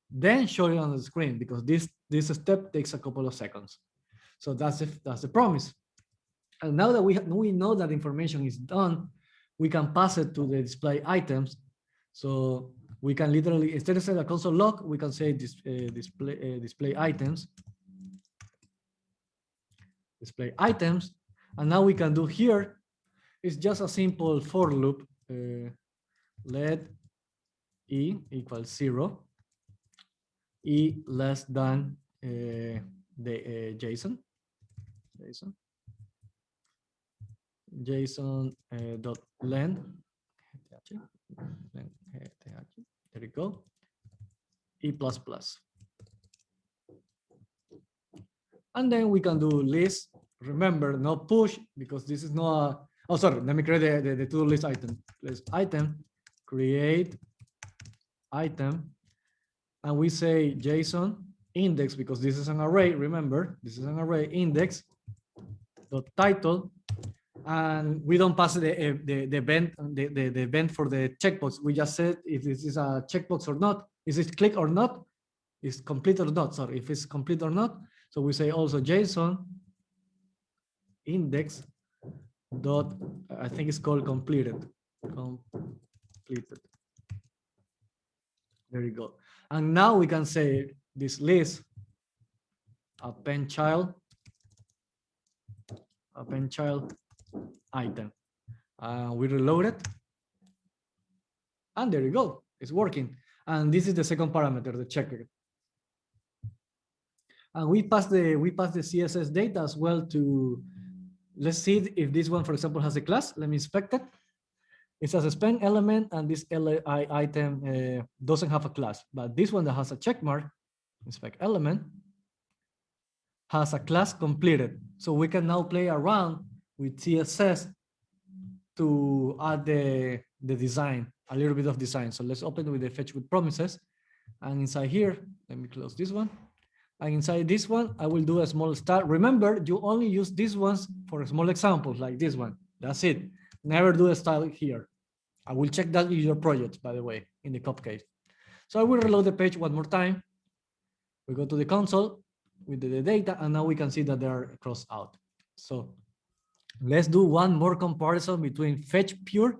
then show it on the screen, because this step takes a couple of seconds. So that's the promise. And now that we know that information is done, we can pass it to the display items. So we can literally, instead of saying a console log, we can say display items. Display items. And now we can do here, it's just a simple for loop. Let E equals 0. E less than the JSON. JSON dot length. There you go. E plus plus. And then we can do list. Remember, no push, because this is not a, oh, sorry, let me create the to-do list item. List item, create item, and we say JSON index, because this is an array. Remember, this is an array index dot title, and we don't pass the event for the checkbox. We just said if this is a checkbox or not, is it click or not, is complete or not. Sorry, if it's complete or not. So we say also JSON index dot, I think it's called completed. Completed. There you go. And now we can say this list append child item. We reload it. And there you go. It's working. And this is the second parameter, the checker. And we pass the CSS data as well to, let's see if this one, for example, has a class. Let me inspect it. It says a spend element, and this LI item doesn't have a class, but this one that has a check mark, inspect element, has a class completed. So we can now play around with CSS to add the design, a little bit of design. So let's open with the fetch with promises. And inside here, let me close this one. And inside this one, I will do a small start. Remember, you only use these ones for small examples like this one. That's it. Never do a style here. I will check that in your project, by the way, in the cupcake. So I will reload the page one more time. We go to the console with the data, and now we can see that they are crossed out. So let's do one more comparison between fetch pure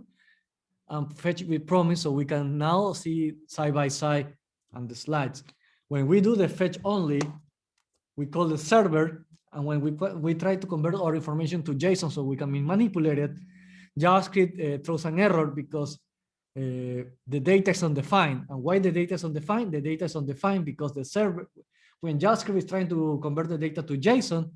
and fetch with promise, so we can now see side by side on the slides. When we do the fetch only, we call the server, and when we try to convert our information to JSON so we can manipulate it, JavaScript throws an error because the data is undefined. And why the data is undefined? The data is undefined because the server, when JavaScript is trying to convert the data to JSON,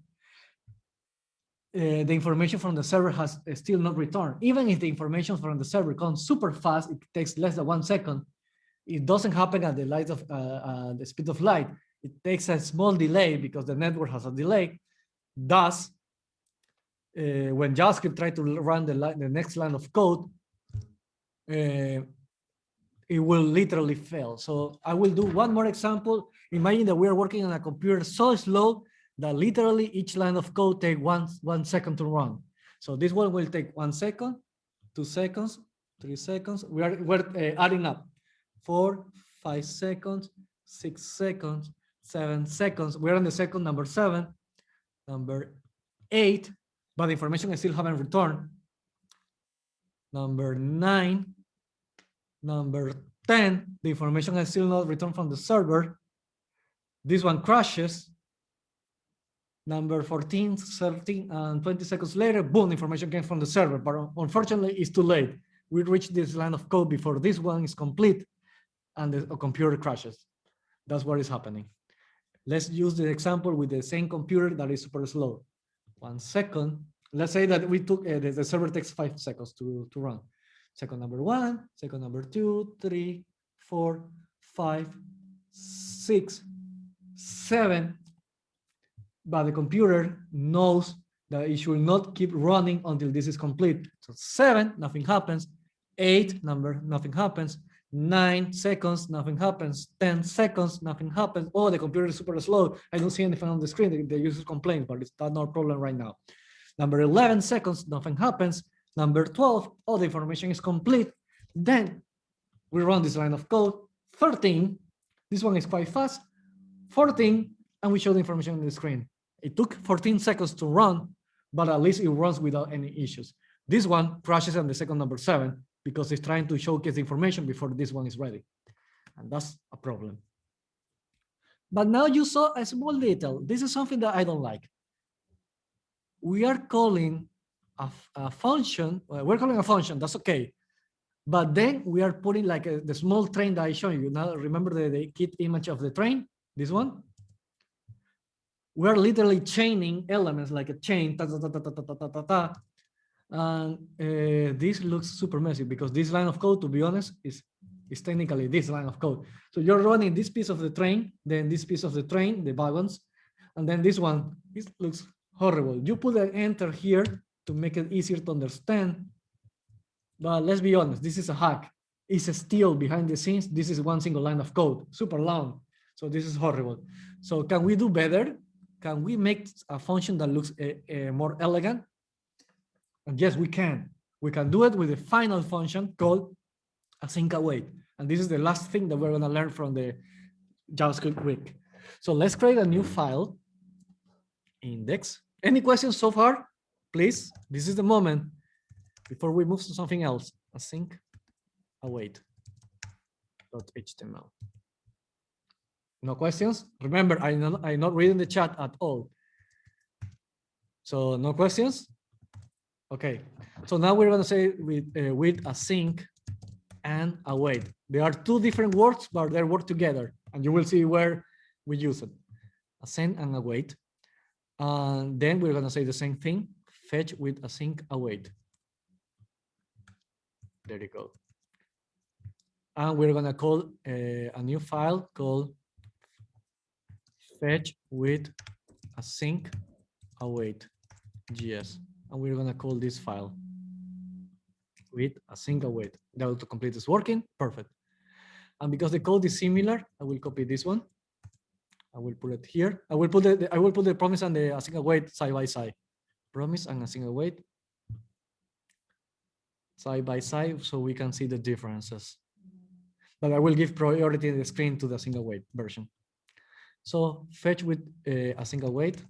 the information from the server has still not returned. Even if the information from the server comes super fast, it takes less than 1 second. It doesn't happen at the light of the speed of light. It takes a small delay because the network has a delay. Thus, when JavaScript tries to run the next line of code, it will literally fail. So I will do one more example. Imagine that we are working on a computer so slow that literally each line of code takes one second to run. So this one will take 1 second, 2 seconds, 3 seconds. We're adding up. 4, 5 seconds, 6 seconds, 7 seconds. We're on the second, number 7, number 8, but the information I still haven't returned. Number 9, number 10, the information is still not returned from the server. This one crashes. Number 14, 13, and 20 seconds later, boom, information came from the server, but unfortunately it's too late. We reached this line of code before this one is complete, and the computer crashes. That's what is happening. Let's use the example with the same computer that is super slow. 1 second. Let's say that we took the server takes 5 seconds to run. Second number 1, second number 2, 3, 4, 5, 6, 7. But the computer knows that it should not keep running until this is complete. So 7, nothing happens. 8, nothing happens. 9 seconds, nothing happens. 10 seconds, nothing happens. Oh, the computer is super slow. I don't see anything on the screen. The user complains, but it's not our problem right now. Number 11 seconds, nothing happens. Number 12, oh, the information is complete. Then we run this line of code. 13, this one is quite fast. 14, and we show the information on the screen. It took 14 seconds to run, but at least it runs without any issues. This one crashes on the second number 7 because it's trying to showcase the information before this one is ready. And that's a problem. But now you saw a small detail. This is something that I don't like. We are calling a function, we're calling a function, that's okay. But then we are putting like the small train that I showed you. Now remember the kit image of the train, this one? We're literally chaining elements like a chain, ta, ta, ta, ta, ta, ta, ta, ta, ta. And this looks super messy because this line of code, to be honest, is technically this line of code. So you're running this piece of the train, then this piece of the train, the wagons, and then this one, this looks horrible. You put an enter here to make it easier to understand. But let's be honest, this is a hack. It's still behind the scenes. This is one single line of code, super long. So this is horrible. So can we do better? Can we make a function that looks more elegant? And yes, we can. We can do it with a final function called async await. And this is the last thing that we're going to learn from the JavaScript week. So let's create a new file, index. Any questions so far? please, this is the moment before we move to something else. Async await .html. No questions? Remember, I'm not reading the chat at all. So no questions? Okay. So now we're going to say with async and await. There are two different words, but they work together, and you will see where we use it. Async and await. And then we're going to say the same thing, fetch with async await. There you go. And we're going to call a new file called fetch with async await gs. And we're going to call this file with async await. The autocomplete is working, perfect. And because the code is similar, I will copy this one. I will put it here. I will put the promise and the async await side by side. Promise and async await side by side, so we can see the differences. But I will give priority in the screen to the async await version. So fetch with async await.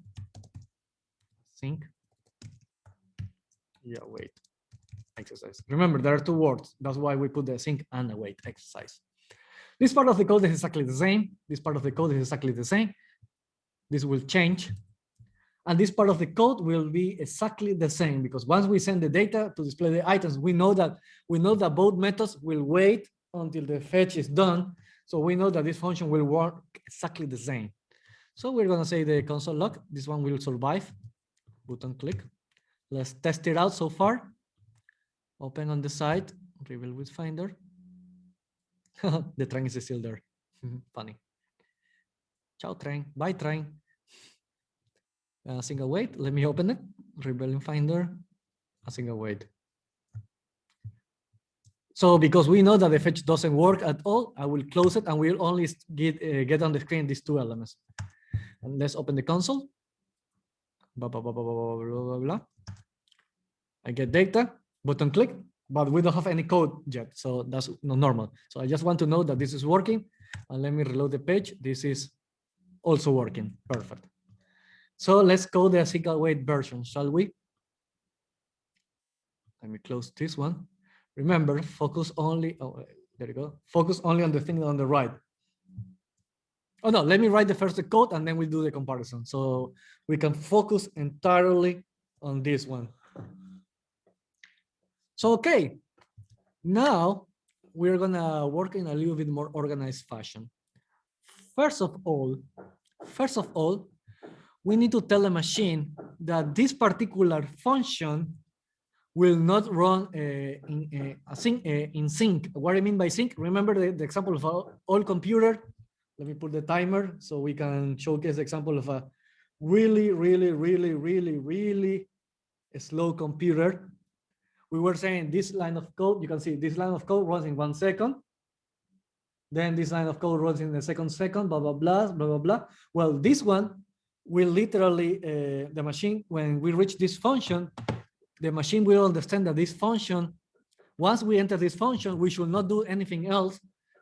Sync. Yeah, wait. Exercise. Remember, there are two words. That's why we put the sync and await exercise. This part of the code is exactly the same. This part of the code is exactly the same. This will change. And this part of the code will be exactly the same, because once we send the data to display the items, we know that both methods will wait until the fetch is done. So we know that this function will work exactly the same. So we're going to say the console log. This one will survive. Button click. Let's test it out so far. Open on the side, reveal with Finder. The train is still there. Funny. Ciao train, bye train. Async await, let me open it. Reveal in Finder, async await. So because we know that the fetch doesn't work at all, I will close it and we'll only get on the screen these two elements. And let's open the console. Blah, blah, blah, blah, blah, blah, blah, blah. I get data, button click, but we don't have any code yet, so that's not normal. So I just want to know that this is working, and let me reload the page. This is also working, perfect. So let's code the async await version, shall we? Let me close this one. Remember, focus only, oh, there you go. Focus only on the thing on the right. Oh no, let me write the first code and then we'll do the comparison. So we can focus entirely on this one. So, okay, now we're gonna work in a little bit more organized fashion. First of all, we need to tell the machine that this particular function will not run in sync. What I mean by sync, remember the example of an old computer? Let me put the timer so we can showcase the example of a really slow computer. We were saying this line of code, you can see this line of code runs in 1 second. Then this line of code runs in the second, blah, blah, blah, blah, blah, blah. Well, this one will literally, the machine, when we reach this function, the machine will understand that this function, once we enter this function, we should not do anything else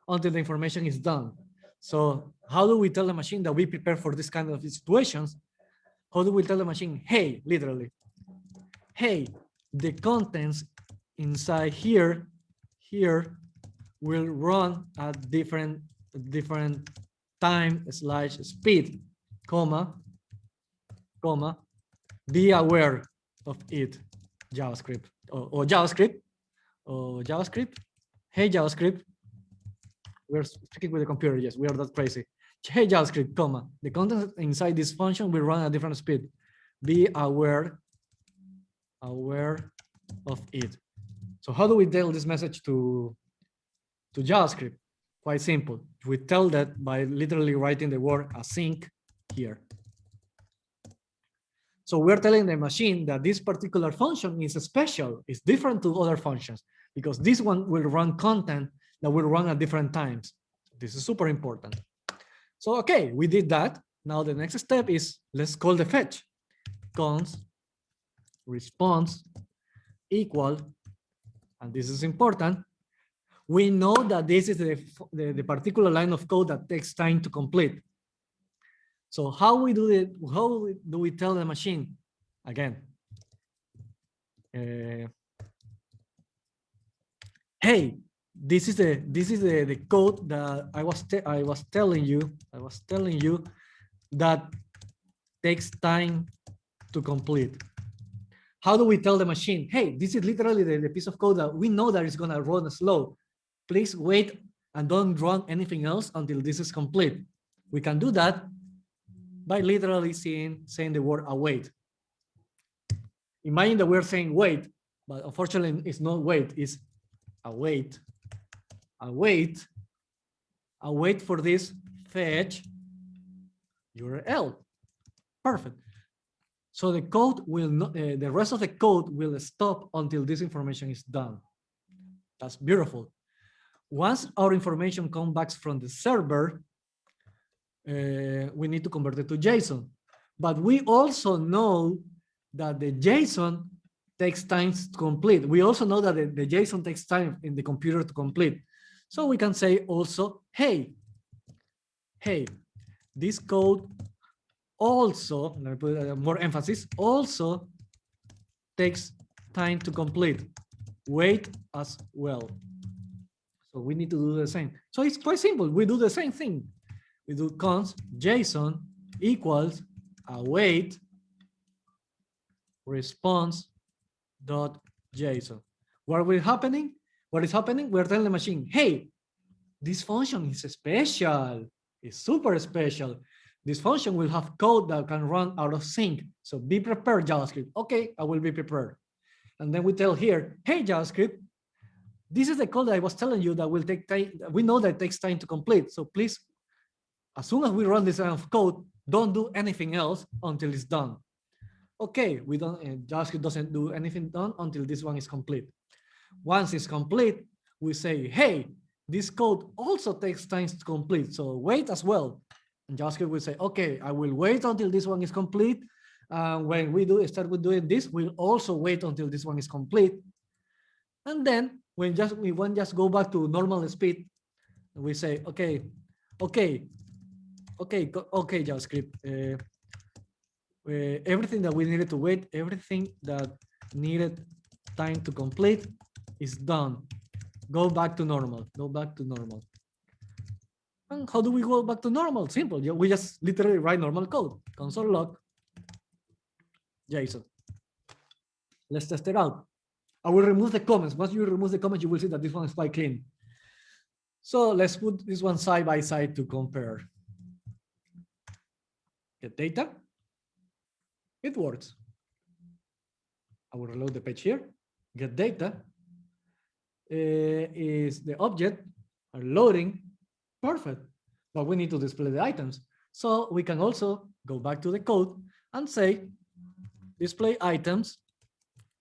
until the information is done. So how do we tell the machine that we prepare for this kind of situations? How do we tell the machine, hey, literally, hey, the contents inside here will run at different time / speed, comma, be aware of it, JavaScript or JavaScript. Hey JavaScript, we're speaking with the computer. Yes, we are that crazy. Hey JavaScript, comma, the content inside this function will run at different speed. Be aware of it. So how do we tell this message to JavaScript? Quite simple. We tell that by literally writing the word async here. So we're telling the machine that this particular function is special, it's different to other functions, because this one will run content that will run at different times. This is super important. So, okay, we did that. Now the next step is, let's call the fetch. Const response equal, and this is important, we know that this is the particular line of code that takes time to complete. So how do we tell the machine? Again, hey, this is the code that I was telling you that takes time to complete. How do we tell the machine, hey, this is literally the piece of code that we know that it's going to run slow. Please wait and don't run anything else until this is complete. We can do that by literally saying the word await. Imagine that we're saying wait, but unfortunately it's not wait, it's await. Await for this fetch URL. Perfect. So the code will not, the rest of the code will stop until this information is done. That's beautiful. Once our information comes back from the server, we need to convert it to JSON. But we also know that the JSON takes time to complete. We also know that the JSON takes time in the computer to complete. So we can say also, hey, this code also, let me put more emphasis, also takes time to complete. Wait as well. So we need to do the same. So it's quite simple. We do the same thing. We do const JSON equals await response.json. What is happening? We're telling the machine, hey, this function is special. It's super special. This function will have code that can run out of sync. So be prepared, JavaScript. Okay, I will be prepared. And then we tell here, hey, JavaScript, this is the code that I was telling you that will take time. We know that it takes time to complete. So please, as soon as we run this kind of code, don't do anything else until it's done. Okay, we don't, JavaScript doesn't do anything done until this one is complete. Once it's complete, we say, hey, this code also takes time to complete. So wait as well. And JavaScript will say, okay, I will wait until this one is complete. When we start with doing this, we'll also wait until this one is complete. And then when we want just go back to normal speed, we say, okay, JavaScript. Everything that we needed to wait, everything that needed time to complete is done. Go back to normal. Go back to normal. And how do we go back to normal? Simple. We just literally write normal code. Console log JSON. Let's test it out. I will remove the comments. Once you remove the comments, you will see that this one is quite clean. So let's put this one side by side to compare. Get data. It works. I will reload the page here. Get data. Is the object are loading. Perfect. But we need to display the items. So we can also go back to the code and say display items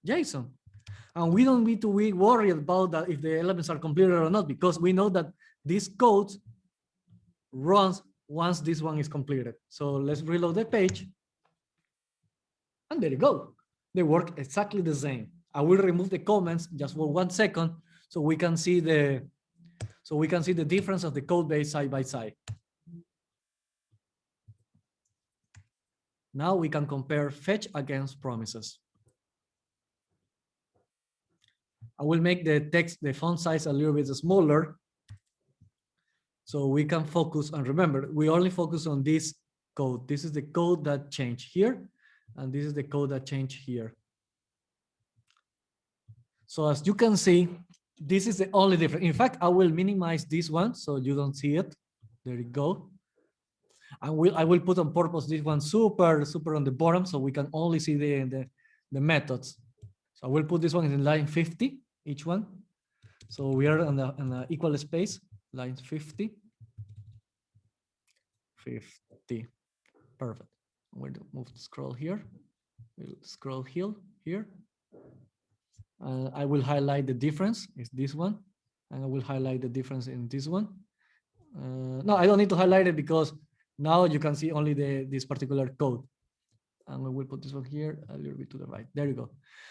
JSON. And we don't need to be worried about that if the elements are completed or not, because we know that this code runs once this one is completed. So let's reload the page. And there you go. They work exactly the same. I will remove the comments just for 1 second so we can see the difference of the code base side by side. Now we can compare fetch against promises. I will make the text, the font size a little bit smaller so we can focus and remember, we only focus on this code. This is the code that changed here, and this is the code that changed here. So as you can see, this is the only difference. In fact, I will minimize this one so you don't see it. There you go. I will put on purpose this one super on the bottom so we can only see the methods. So I will put this one in line 50, each one. So we are on the equal space, line 50. 50. Perfect. We'll move to scroll here. We'll scroll here. I will highlight the difference. It's this one. And I will highlight the difference in this one. No, I don't need to highlight it because now you can see only this particular code. And we will put this one here a little bit to the right. There you go.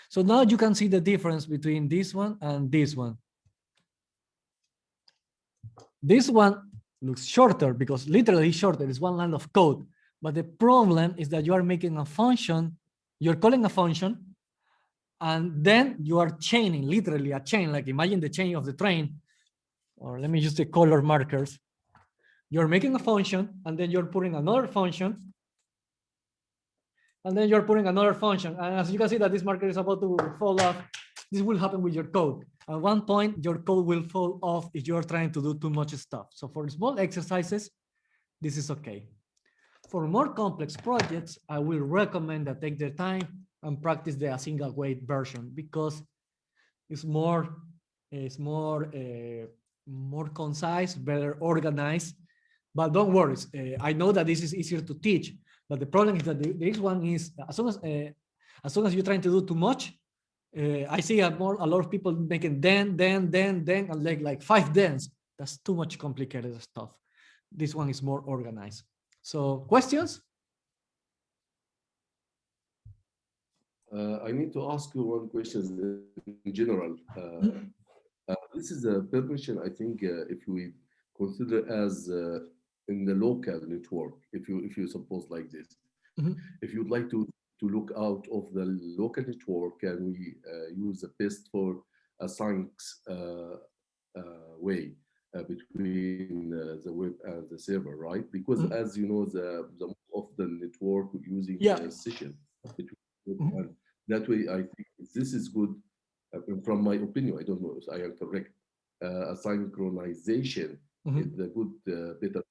So now you can see the difference between this one and this one. This one looks shorter because literally shorter. It's one line of code. But the problem is that you are making a function. You're calling a function And then you are chaining, literally a chain, like imagine the chain of the train, or let me use the color markers. You're making a function, and then you're putting another function, and then you're putting another function. And as you can see that this marker is about to fall off, this will happen with your code. At one point, your code will fall off if you're trying to do too much stuff. So for small exercises, this is okay. For more complex projects, I will recommend that take the time and practice the single await version because it's more concise, better organized. But don't worry, I know that this is easier to teach, but the problem is that this one is as soon as you're trying to do too much, I see a lot of people making then, and like 5 thens. That's too much complicated stuff. This one is more organized. So questions? I need to ask you one question in general. This is a permission, I think, if we consider as in the local network, if you suppose like this. If you'd like to look out of the local network, can we use the best for a syncs way between the web and the server, right? Because as you know, the of the network using the session between and that way, I think this is good. From my opinion, I don't know if I am correct. A synchronization is the good, better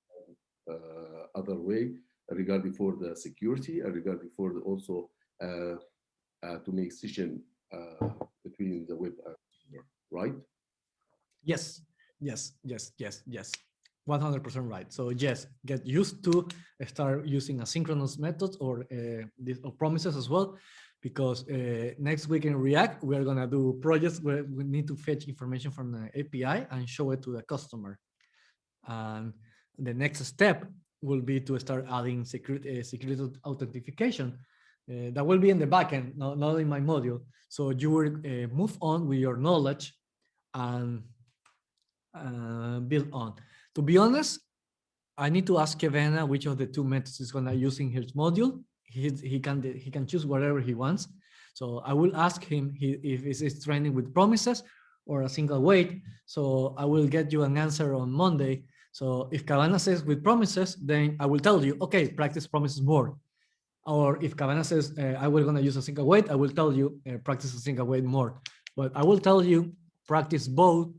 other way regarding for the security and regarding for the also to make session between the web and server, right? Yes, 100% right. So yes, get used to start using asynchronous methods or promises as well, because next week in React, we're gonna do projects where we need to fetch information from the API and show it to the customer. And the next step will be to start adding security authentication. That will be in the backend, not in my module. So you will move on with your knowledge and build on. To be honest, I need to ask Kevena which of the two methods he's gonna use in his module. He can choose whatever he wants. So I will ask him if it's training with promises or a single wait. So I will get you an answer on Monday. So if Kavana says with promises, then I will tell you, okay, practice promises more. Or if Kavana says I will gonna use a single wait, I will tell you practice a single wait more. But I will tell you practice both.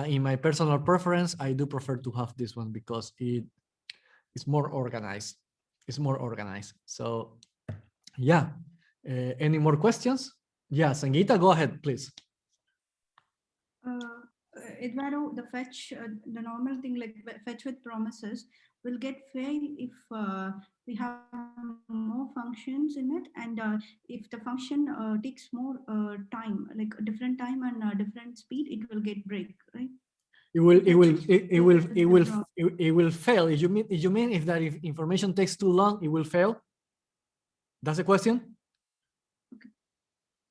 In my personal preference, I do prefer to have this one because it's more organized. It's more organized. So yeah, any more questions? Yeah, Sangeeta, go ahead, please. Eduardo, the fetch, the normal thing like fetch with promises will get fail if we have more functions in it, and if the function takes more time, like a different time and a different speed, it will get break, right? It will fail. If you mean if that if information takes too long, it will fail. That's the question. Okay.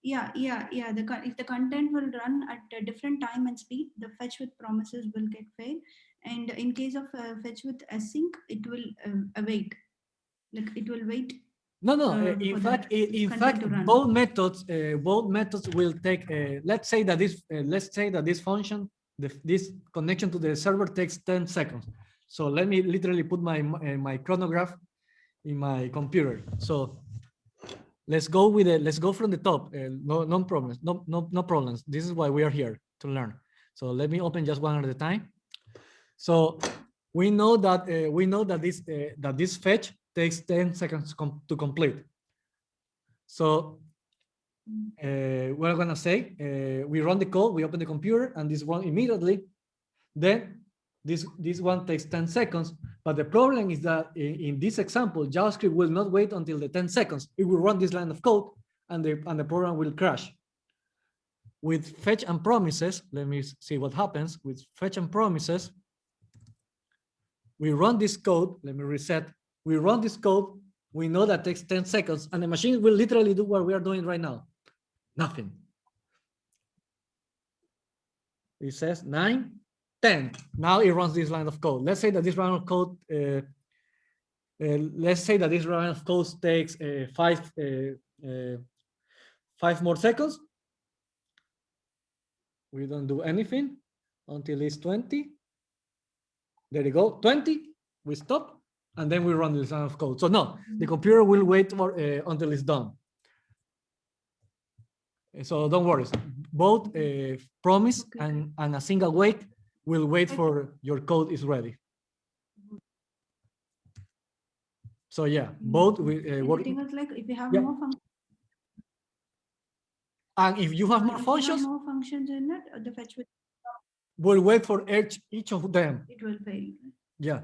Yeah. If the content will run at a different time and speed, the fetch with promises will get fail. And in case of fetch with async, it will await. Like it will wait. No. In fact, both methods will take. Let's say that this function, this connection to the server takes 10 seconds. So let me literally put my chronograph in my computer. So let's go with it. Let's go from the top. No problems. No problems. This is why we are here to learn. So let me open just one at a time. So we know that this fetch takes 10 seconds to complete. So we're gonna say we run the code, we open the computer, and this run immediately. Then this one takes 10 seconds. But the problem is that in this example, JavaScript will not wait until the 10 seconds. It will run this line of code, and the program will crash. With fetch and promises, let me see what happens. With fetch and promises, we run this code. Let me reset. We run this code. We know that takes 10 seconds, and the machine will literally do what we are doing right now. Nothing. It says 9, 10. Now it runs this line of code. Let's say that this line of code, takes 5 more seconds. We don't do anything until it's 20. There you go, 20. We stop, and then we run this line of code. So no, the computer will wait for until it's done. So don't worry. Both promise and a single wait will wait for your code is ready. So yeah, both will work. Anything else, like if you have Yeah. more functions. And if you have more If you functions, have more functions in it, the fetch with we'll wait for each of them. it will fail. Yeah.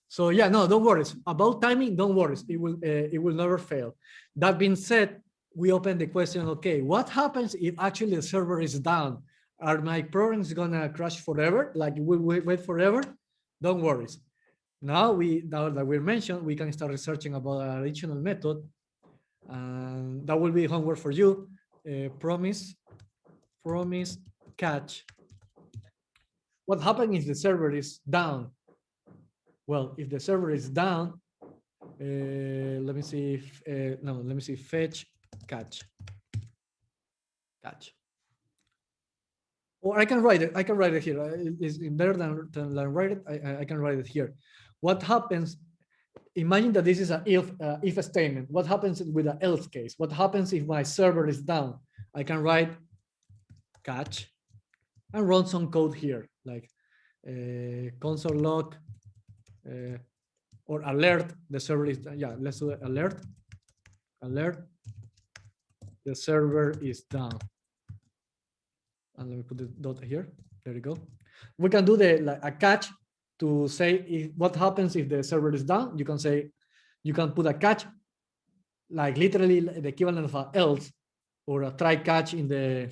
So yeah, no, don't worry about timing. Don't worry, it will never fail. That being said, we open the question. Okay, what happens if actually the server is down? Are my programs gonna crash forever? Like will we wait forever? Don't worry. Now that we're mentioned, we can start researching about an additional method, and that will be homework for you. Promise catch. What happens if the server is down? Well, if the server is down, let me see if, no, let me see, fetch, catch. Or I can write it here. It's better than write it. I can write it here. What happens, imagine that this is an if statement. What happens with an else case? What happens if my server is down? I can write catch and run some code here, like console log, or alert, the server is, yeah, let's do alert, the server is down. And let me put the dot here, there you go. We can do a catch to say what happens if the server is down. You can say, you can put a catch, like literally the equivalent of a else, or a try catch in the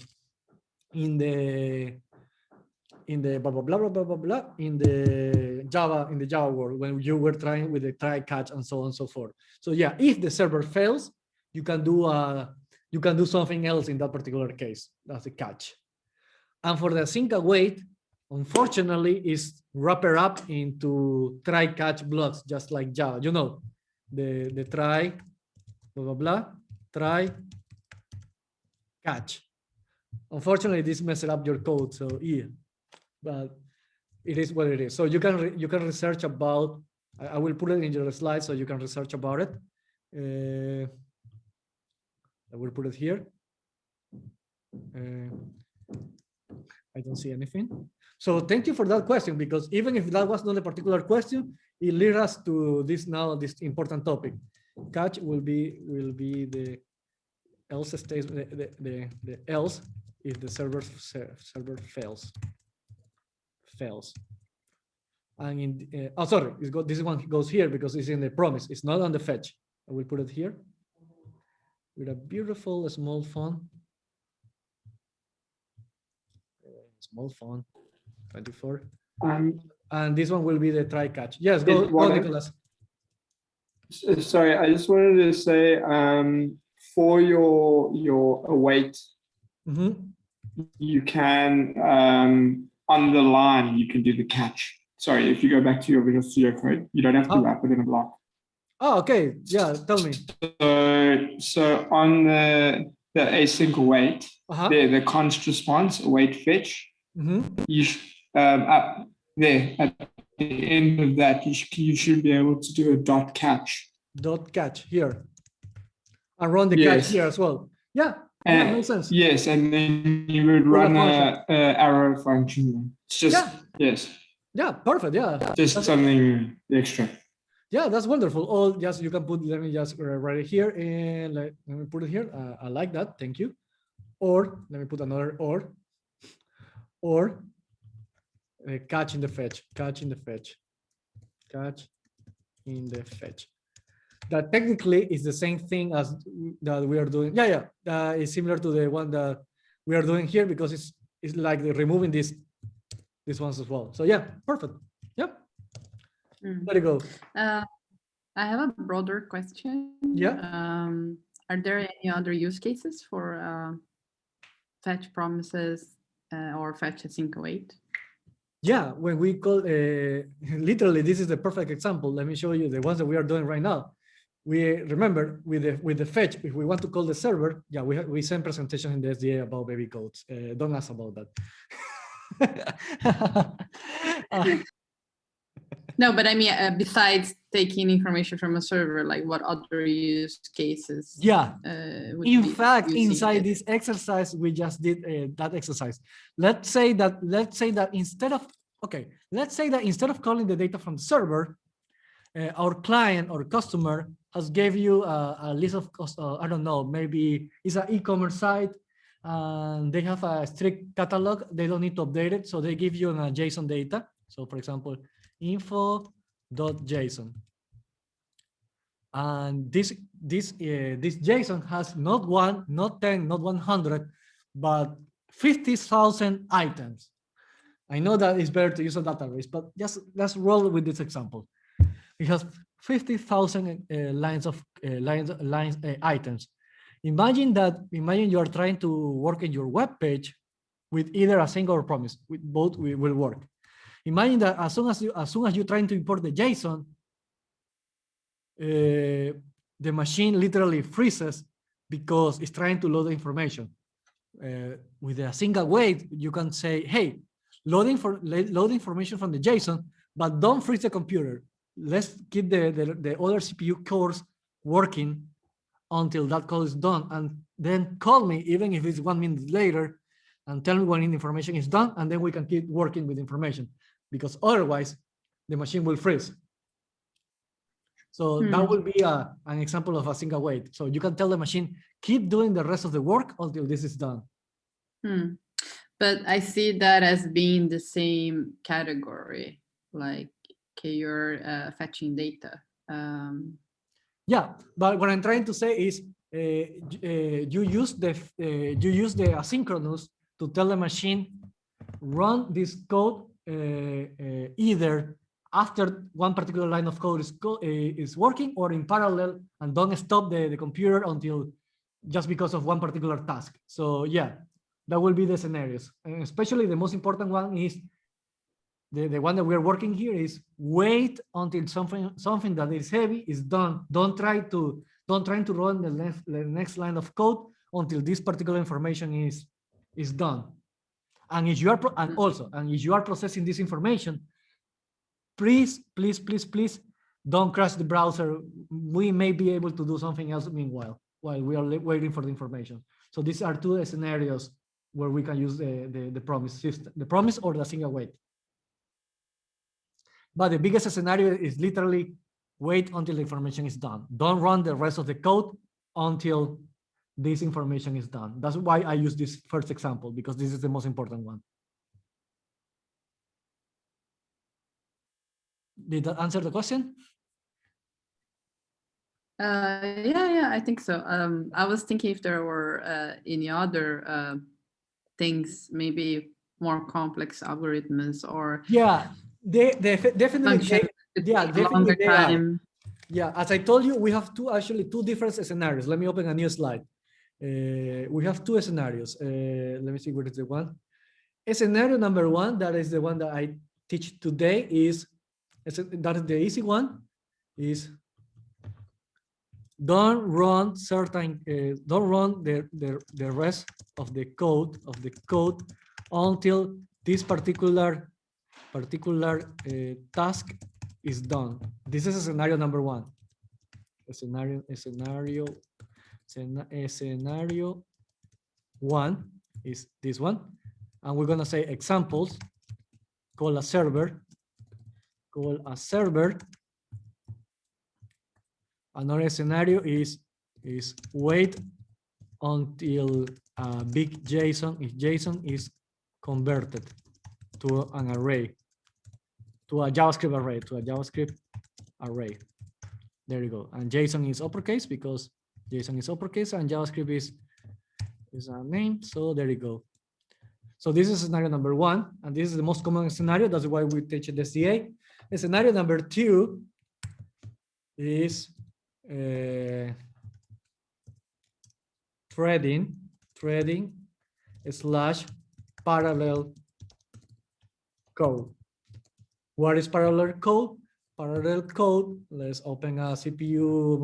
blah blah blah blah blah blah in the Java world, when you were trying with the try catch and so on and so forth. So yeah, if the server fails, you can do something else in that particular case. That's a catch. And for the async await, unfortunately, is wrapped up into try catch blocks, just like Java. You know, the try blah blah blah try catch. Unfortunately, this messes up your code. So yeah, but it is what it is. So you can research about. I will put it in your slide so you can research about it. I will put it here. I don't see anything. So thank you for that question, because even if that was not a particular question, it leads us to this important topic. Catch will be the else stays the else if the server fails. And in sorry, this one goes here because it's in the promise. It's not on the fetch. I will put it here with a beautiful small font. Small font, 24. And this one will be the try catch. Yes, go Nicholas. Sorry, I just wanted to say for your await, you can on the line you can do the catch. Sorry, if you go back to your Visual Studio Code, you don't have to wrap it in a block. Oh, okay. Yeah, tell me. So on the async await, the const response await fetch. You up there at the end of that, you should be able to do a dot catch. Dot catch here, and run the catch here as well. Yeah, that makes sense. Yes, and then you would run a arrow function. It's just yes. Yeah, perfect. Yeah, just something extra. Yeah, that's wonderful. All just you can put. Let me just write it here, and let me put it here. I like that. Thank you. Or let me put another or catch in the fetch. That technically is the same thing as that we are doing. It's similar to the one that we are doing here, because it's like removing these ones as well. So yeah, perfect. Yep. There you go. I have a broader question. Yeah. Are there any other use cases for fetch promises or fetch async await? Yeah, when we call literally, this is the perfect example. Let me show you the ones that we are doing right now. we remember with the fetch, if we want to call the server, yeah, we send presentation in the SDA about baby codes. Don't ask about that. No, but I mean, besides taking information from a server, like what other use cases? Yeah. In fact, inside it? this exercise, we just did that exercise. Let's say that instead of calling the data from the server, our client or customer has gave you a list of, I don't know, maybe it's an e-commerce site and they have a strict catalog. They don't need to update it. So they give you a JSON data. So for example, info.json. And this JSON has not 1, not 10, not 100, but 50,000 items. I know that it's better to use a database, but just let's roll with this example. It has 50,000 items. Imagine you are trying to work in your web page with either a single or promise. With both will work. Imagine that as soon as you're trying to import the JSON, the machine literally freezes because it's trying to load the information. With a single wait, you can say, hey, load information from the JSON, but don't freeze the computer. Let's keep the other CPU cores working until that call is done, and then call me even if it's 1 minute later and tell me when information is done, and then we can keep working with information, because otherwise the machine will freeze. So that will be an example of a single wait. So you can tell the machine, keep doing the rest of the work until this is done. But I see that as being the same category, like you're fetching data. Yeah, but what I'm trying to say is you use the asynchronous to tell the machine run this code either after one particular line of code is working, or in parallel, and don't stop the computer until just because of one particular task. So yeah, that will be the scenarios. And especially the most important one is the one that we're working here is wait until something that is heavy is done. Don't try to run the next line of code until this particular information is done. And if you are if you are processing this information, please don't crash the browser. We may be able to do something else meanwhile while we are waiting for the information. So these are two scenarios where we can use the promise system, the promise or the single wait. But the biggest scenario is literally wait until the information is done. Don't run the rest of the code until this information is done. That's why I use this first example, because this is the most important one. Did that answer the question? Yeah, I think so. I was thinking if there were any other things, maybe more complex algorithms or definitely they are. Yeah, as I told you, we have two different scenarios. Let me open a new slide. We have two scenarios. Let me see what is the one. Scenario number one, that is the one that I teach today, that is the easy one, is don't run the rest of the code until this particular task is done. This is scenario number one. Scenario one is this one, and we're gonna say examples. Call a server. Another scenario is wait until big JSON, if JSON is converted to an array, to a JavaScript array, There you go. And JSON is uppercase because JSON is uppercase and JavaScript is a name. So there you go. So this is scenario number one, and this is the most common scenario. That's why we teach the SDA. And scenario number two is threading / parallel code. What is parallel code? parallel code. Let's open a CPU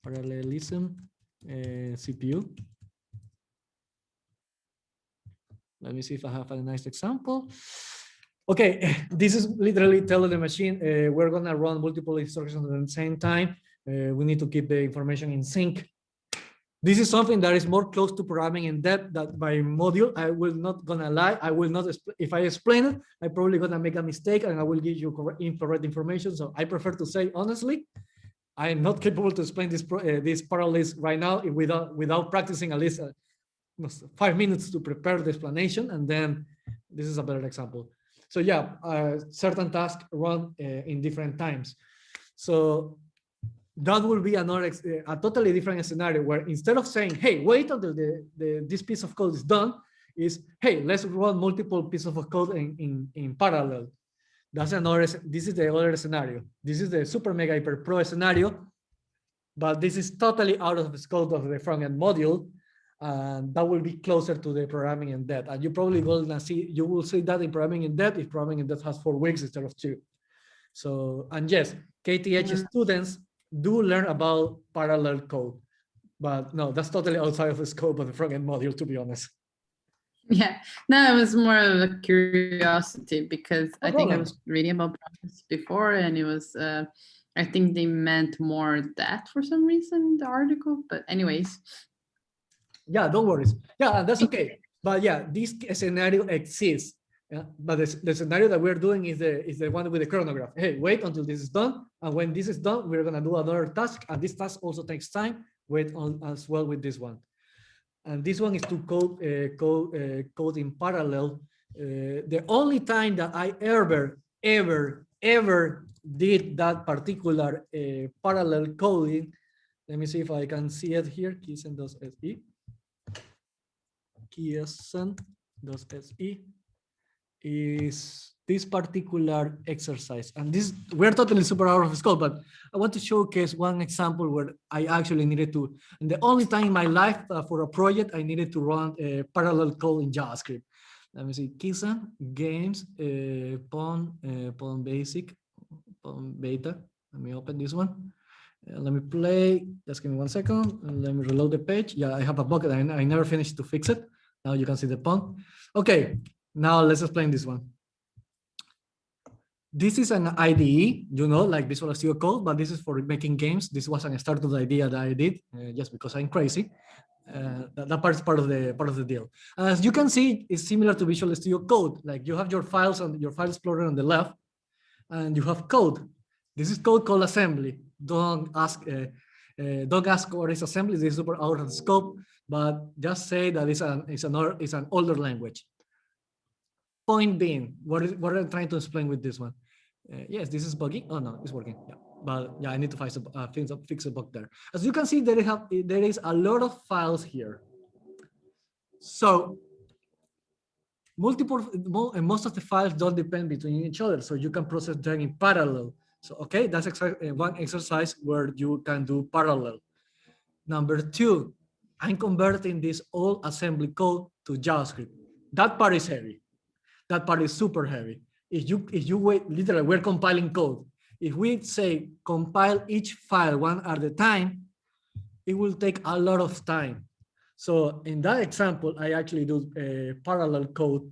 parallelism CPU. Let me see if I have a nice example. Okay, this is literally telling the machine we're gonna run multiple instructions at the same time. We need to keep the information in sync. This is something that is more close to programming in depth that by module. I will not gonna lie. I will not, if I explain it, I'm probably gonna make a mistake and I will give you incorrect information. So I prefer to say, honestly, I am not capable to explain this parallels right now without practicing at least 5 minutes to prepare the explanation. And then this is a better example. So yeah, certain tasks run in different times. So that will be another, a totally different scenario where instead of saying, hey, wait until this piece of code is done, is, hey, let's run multiple pieces of code in parallel. That's another, this is the other scenario. This is the super mega hyper pro scenario, but this is totally out of the scope of the front-end module. And that will be closer to the programming in depth. And you probably will see, you will see that in programming in depth if programming in depth has 4 weeks instead of 2. So, and yes, KTH students do learn about parallel code, but no, that's totally outside of the scope of the front-end module, to be honest. Yeah, no, it was more of a curiosity because I think I was reading about process before and it was, I think they meant more that for some reason in the article, but anyways. Yeah, don't worry. Yeah, that's okay. But yeah, this scenario exists. Yeah, but the scenario that we're doing is the one with the chronograph. Hey, wait until this is done, and when this is done, we're gonna do another task, and this task also takes time. Wait on as well with this one, and this one is to code in parallel. The only time that I ever did that particular parallel coding, let me see if I can see it here. Keysen.se. Keysen.se. is this particular exercise, and this we're totally super out of scope, but I want to showcase one example where I actually needed to, and the only time in my life for a project I needed to run a parallel code in JavaScript. Let me see, Keysen games Pon basic Pon beta. Let me open this one. Let me play. Just give me 1 second. And let me reload the page. Yeah, I have a bucket. I never finished to fix it. Now you can see the Pon. Okay. Now let's explain this one. This is an IDE, you know, like Visual Studio Code, but this is for making games. This was a startup idea that I did just because I'm crazy. That part is part of the deal. As you can see, it's similar to Visual Studio Code. Like you have your files and your file explorer on the left, and you have code. This is code called assembly. Don't ask what is assembly. This is super out of the scope, but just say that it's an older language. Point being, what I'm trying to explain with this one. Yes, this is buggy. Oh no, it's working. Yeah, but yeah, I need to fix a bug there. As you can see, there is a lot of files here. So most of the files don't depend between each other, so you can process them in parallel. So okay, that's one exercise where you can do parallel. Number 2, I'm converting this old assembly code to JavaScript. That part is heavy. That part is super heavy. If you wait, literally, we're compiling code. If we say compile each file one at a time, it will take a lot of time. So in that example, I actually do a parallel code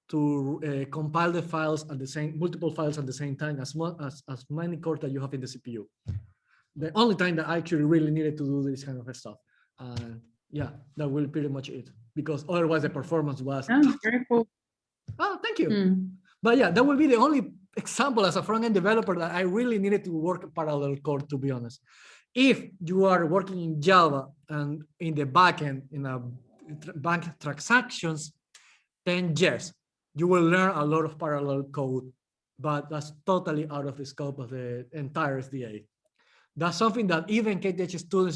to compile the files at the multiple files at the same time as many cores that you have in the CPU. The only time that I actually really needed to do this kind of stuff. Yeah, that will pretty much it, because otherwise the performance was. Oh, very cool. Oh, thank you. But yeah, that will be the only example as a front-end developer that I really needed to work parallel code, to be honest. If you are working in Java and in the backend, in a bank transactions, then yes, you will learn a lot of parallel code, but that's totally out of the scope of the entire SDA. That's something that even KTH students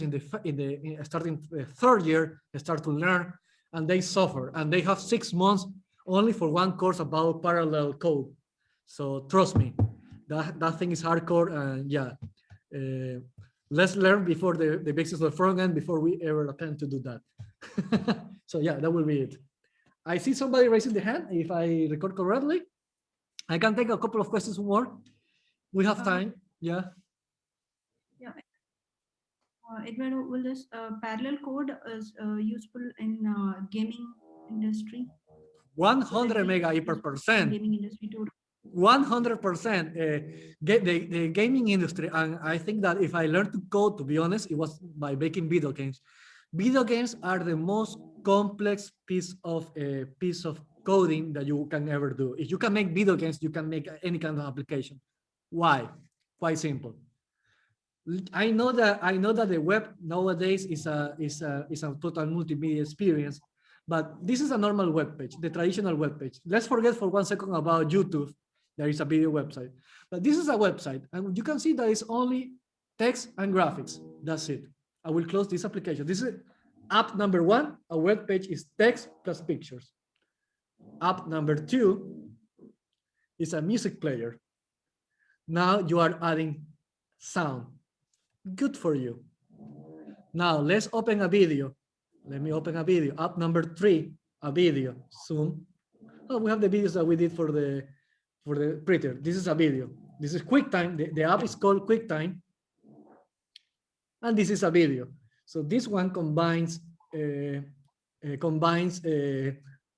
starting the 3rd year start to learn, and they suffer, and they have 6 months only for one course about parallel code. So trust me, that thing is hardcore, and yeah, let's learn before the basics of the front end before we ever attempt to do that. So yeah, that will be it. I see somebody raising the hand, if I record correctly. I can take a couple of questions more. We have time. Yeah. Yeah. Eduardo, will this parallel code is useful in gaming industry? 100 megapixels. Gaming industry too. 100%. The gaming industry, and I think that if I learned to code, to be honest, it was by making video games. Video games are the most complex piece of coding that you can ever do. If you can make video games, you can make any kind of application. Why? Quite simple. I know that the web nowadays is a total multimedia experience, but this is a normal web page, the traditional web page. Let's forget for 1 second about YouTube. There is a video website, but this is a website, and you can see that it's only text and graphics. That's it. I will close this application. This is app number 1. A web page is text plus pictures. App number 2 is a music player. Now you are adding sound. Good for you. Now let's open a video. Let me open a video. App number 3, a video. Zoom. Oh, we have the videos that we did for the printer. This is a video. This is QuickTime. The app is called QuickTime. And this is a video. So this one combines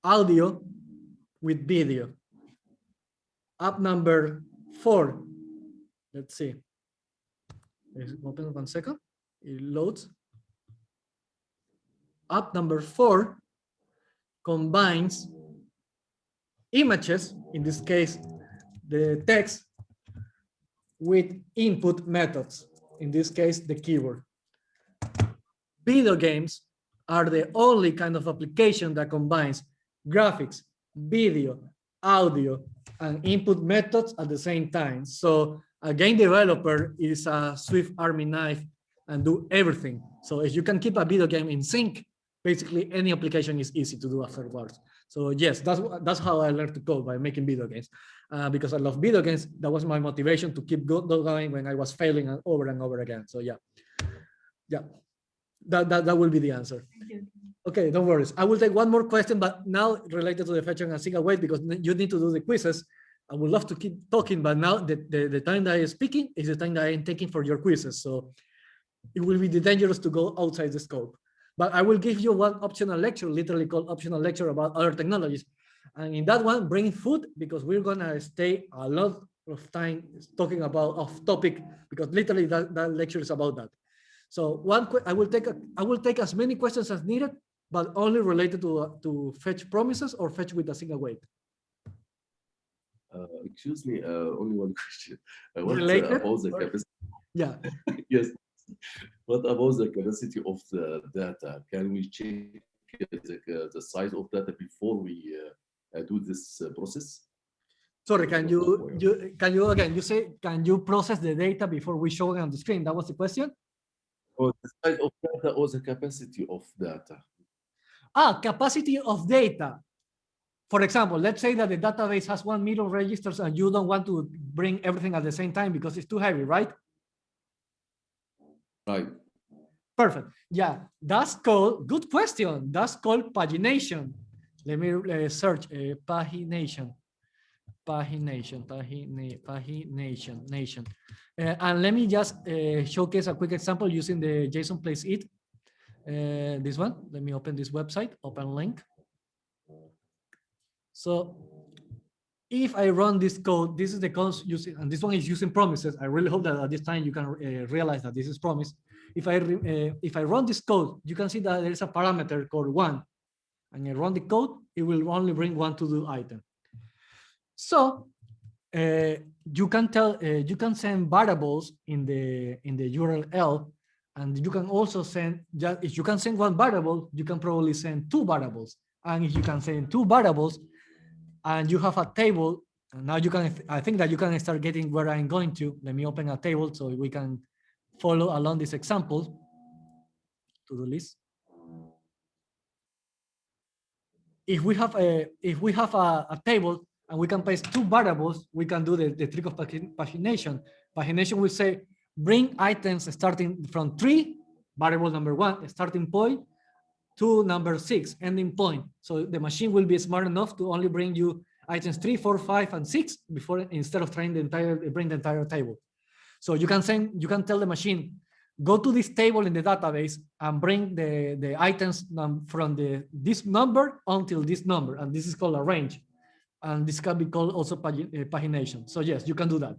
audio with video. App number 4. Let's see. Open 1 second. It loads. App number 4 combines images, in this case, the text, with input methods, in this case, the keyword. Video games are the only kind of application that combines graphics, video, audio, and input methods at the same time. So a game developer is a Swift Army knife and do everything. So if you can keep a video game in sync, basically any application is easy to do afterwards. So yes, that's how I learned to code, by making video games. Because I love video games, that was my motivation to keep going when I was failing over and over again. So yeah, that will be the answer. Okay, don't worry. I will take one more question, but now related to the fetch and single wait, because you need to do the quizzes. I would love to keep talking, but now the time that I am speaking is the time that I am taking for your quizzes. So it will be dangerous to go outside the scope. But I will give you one optional lecture, literally called optional lecture, about other technologies. And in that one, bring food, because we're gonna stay a lot of time talking about off topic, because literally that lecture is about that. So I will take as many questions as needed, but only related to fetch promises or fetch with a single wait. Excuse me, only one question. What Related? about the capacity? Yeah. Yes. What about the capacity of the data? Can we check the size of data before we do this process? Sorry, can you again? You say, can you process the data before we show it on the screen? That was the question. Or the size of data or the capacity of data? Capacity of data. For example, let's say that the database has 1 million registers and you don't want to bring everything at the same time because it's too heavy, right? Right. Perfect. Yeah, that's called, good question. That's called pagination. Let me search pagination. And let me just showcase a quick example using the JSON place it. This one, let me open this website, open link. So if I run this code, this is the code using, and this one is using promises. I really hope that at this time you can realize that this is promise. If I run this code, you can see that there is a parameter called 1, and I run the code, it will only bring 1 to-do item. So you can send variables in the URL, and you can also send, if you can send 1 variable, you can probably send 2 variables. And if you can send 2 variables, and you have a table, and now you can, I think that you can start getting where I'm going to. Let me open a table so we can follow along this example. To-do list. If we have a table and we can paste 2 variables, we can do the trick of pagination. Pagination will say, bring items starting from 3, variable number 1, starting point, to number 6, ending point. So the machine will be smart enough to only bring you items 3, 4, 5, and 6 before, instead of trying bring the entire table. So you can tell the machine, go to this table in the database and bring the items from this number until this number, and this is called a range, and this can be called also pagination. So yes, you can do that.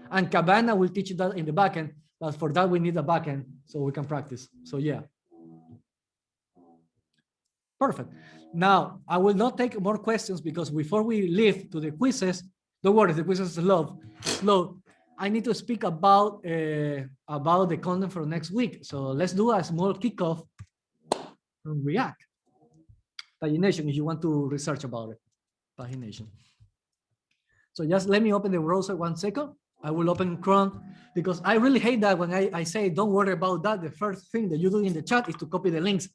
And Cabana will teach you that in the backend, but for that we need a backend so we can practice. So yeah. Perfect. Now, I will not take more questions because before we leave to the quizzes, don't worry, the quizzes are slow. I need to speak about the content for next week. So let's do a small kickoff from React. Pagination, if you want to research about it. Pagination. So just let me open the browser 1 second. I will open Chrome because I really hate that when I say, don't worry about that. The first thing that you do in the chat is to copy the links.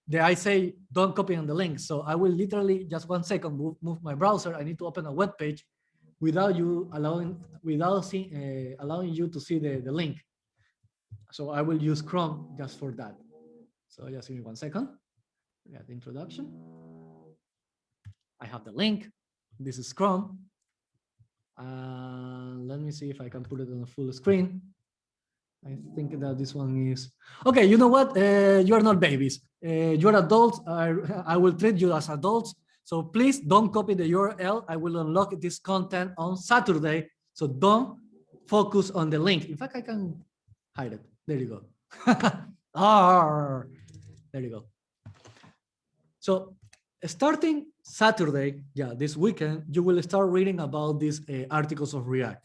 I say, don't copy on the links. So I will literally just 1 second move my browser. I need to open a web page without you allowing you to see the link. So I will use Chrome just for that. So just give me 1 second. We got the introduction. I have the link. This is Chrome. Let me see if I can put it on the full screen. I think that this one is okay. You know what? You are not babies. You're adults. I will treat you as adults. So please don't copy the URL. I will unlock this content on Saturday. So don't focus on the link. In fact, I can hide it. There you go. There you go. So starting Saturday, this weekend, you will start reading about these articles of React.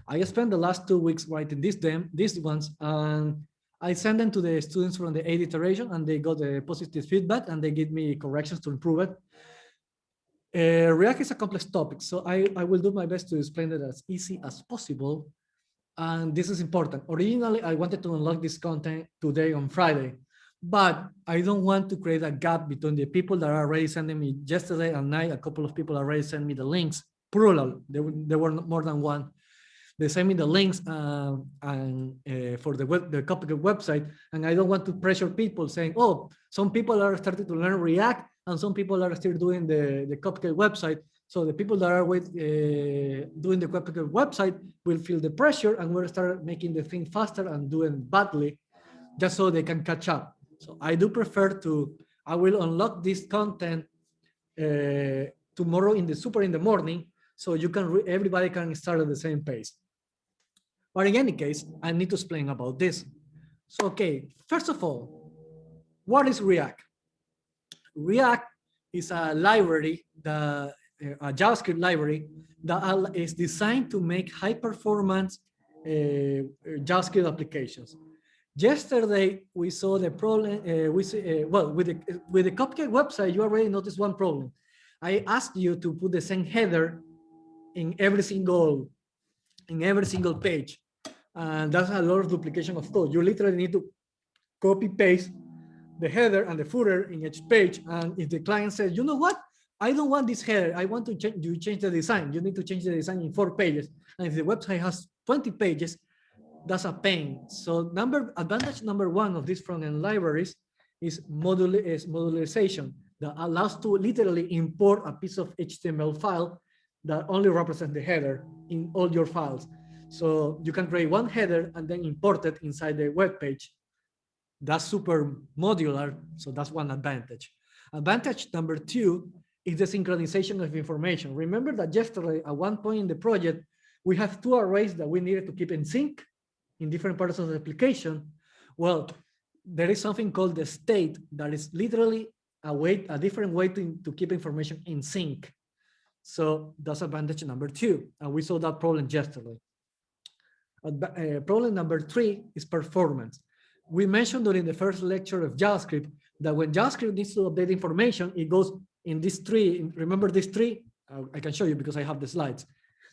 I spent the last 2 weeks writing these ones, and I sent them to the students from the 8th iteration, and they got the positive feedback, and they give me corrections to improve it. React is a complex topic, so I will do my best to explain it as easy as possible. And this is important. Originally, I wanted to unlock this content today on Friday, but I don't want to create a gap between the people that are already sending me yesterday and night. A couple of people already sent me the links, plural. There were more than one. They send me the links for the Copycat website, and I don't want to pressure people saying, oh, some people are starting to learn React, and some people are still doing the Copycat website. So the people that are doing the Copycat website will feel the pressure, and will start making the thing faster and doing badly, just so they can catch up. So I do prefer I will unlock this content tomorrow in the morning, so everybody can start at the same pace. But in any case, I need to explain about this. So, okay, first of all, what is React? React is a library, a JavaScript library that is designed to make high-performance JavaScript applications. Yesterday, we saw the problem. With the Copycat website, you already noticed one problem. I asked you to put the same header in every single page, and that's a lot of duplication of code. You literally need to copy paste the header and the footer in each page. And if the client says, you know what, I don't want this header, I want to change the design, you need to change the design in 4 pages. And if the website has 20 pages, that's a pain. So advantage number 1 of these front-end libraries is modularization that allows to literally import a piece of HTML file that only represents the header in all your files. So you can create one header and then import it inside the web page. That's super modular, so that's one advantage. Advantage number 2 is the synchronization of information. Remember that yesterday, at one point in the project, we have 2 arrays that we needed to keep in sync in different parts of the application. Well, there is something called the state that is literally a different way to keep information in sync. So that's advantage number 2, and we saw that problem yesterday. Problem number 3 is performance. We mentioned during the first lecture of JavaScript that when JavaScript needs to update information, it goes in this tree. Remember this tree? I can show you because I have the slides.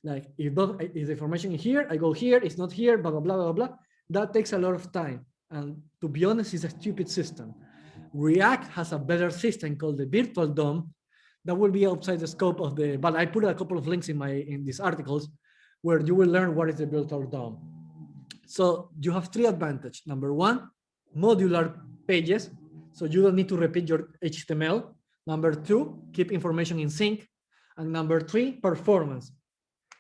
Like if the information is here, I go here, it's not here, blah, blah, blah, blah, blah. That takes a lot of time. And to be honest, it's a stupid system. React has a better system called the virtual DOM that will be outside the scope of but I put a couple of links in these articles where you will learn what is the virtual DOM. So you have 3 advantages. Number 1, modular pages. So you don't need to repeat your HTML. Number 2, keep information in sync. And number 3, performance.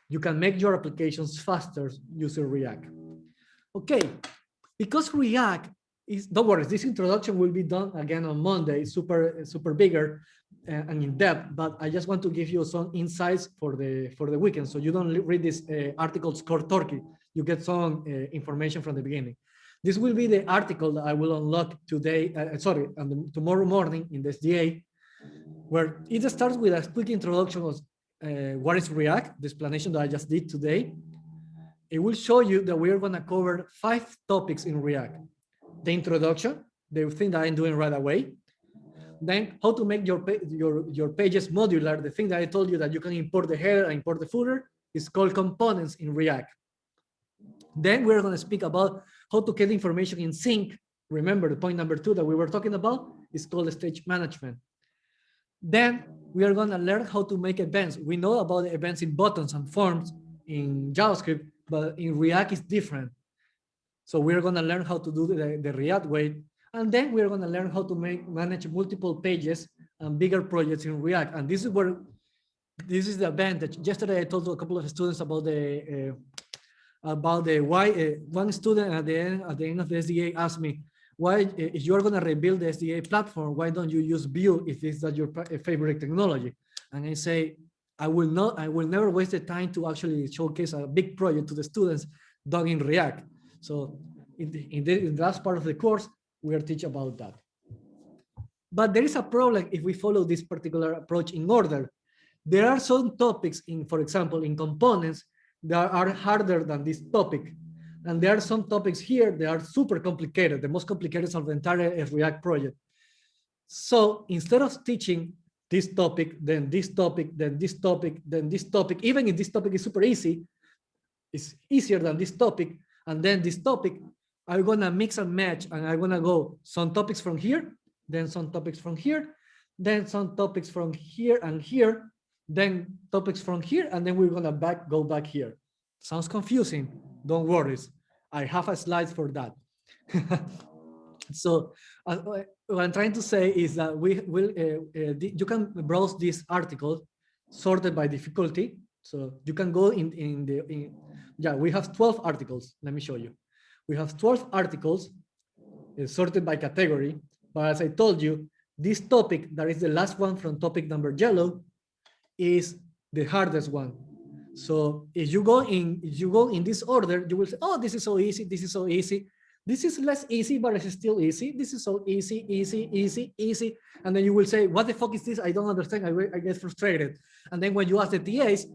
You can make your applications faster using React. Okay, because React is, don't worry, this introduction will be done again on Monday, super bigger and in depth, but I just want to give you some insights for the weekend, so you don't read this article scored Turkey. You get some information from the beginning. This will be the article that I will unlock today, tomorrow morning in the SDA, where it starts with a quick introduction of what is React, the explanation that I just did today. It will show you that we are going to cover 5 topics in React. The introduction, the thing that I'm doing right away. Then how to make your pages modular, the thing that I told you that you can import the header and import the footer, is called components in React. Then we're going to speak about how to get information in sync. Remember the point number 2 that we were talking about is called stage management. Then we are going to learn how to make events. We know about the events in buttons and forms in JavaScript, but in React it's different. So we're going to learn how to do the React way. And then we're going to learn how to manage multiple pages and bigger projects in React. And this is the advantage. Yesterday, I told a couple of students about why one student at the end of the SDA asked me, why, if you are going to rebuild the SDA platform, why don't you use Vue if it's not your favorite technology? And I say, I will never waste the time to actually showcase a big project to the students done in React. So in the last part of the course, we are teaching about that. But there is a problem if we follow this particular approach in order. There are some topics for example, in components that are harder than this topic. And there are some topics here that are super complicated, the most complicated of the entire React project. So instead of teaching this topic, then this topic, then this topic, then this topic, even if this topic is super easy, it's easier than this topic, and then this topic, I'm gonna mix and match, and I'm gonna go some topics from here, then some topics from here, then some topics from here and here, then topics from here, and then we're gonna go back here. Sounds confusing, don't worry. I have a slide for that. So what I'm trying to say is that you can browse this article sorted by difficulty. So you can go we have 12 articles. Let me show you. We have 12 articles sorted by category. But as I told you, this topic, that is the last one from topic number yellow, is the hardest one. So if you go in this order, you will say, oh, this is so easy, this is so easy. This is less easy, but it's still easy. This is so easy, easy, easy, easy. And then you will say, what the fuck is this? I don't understand. I get frustrated. And then when you ask the TAs,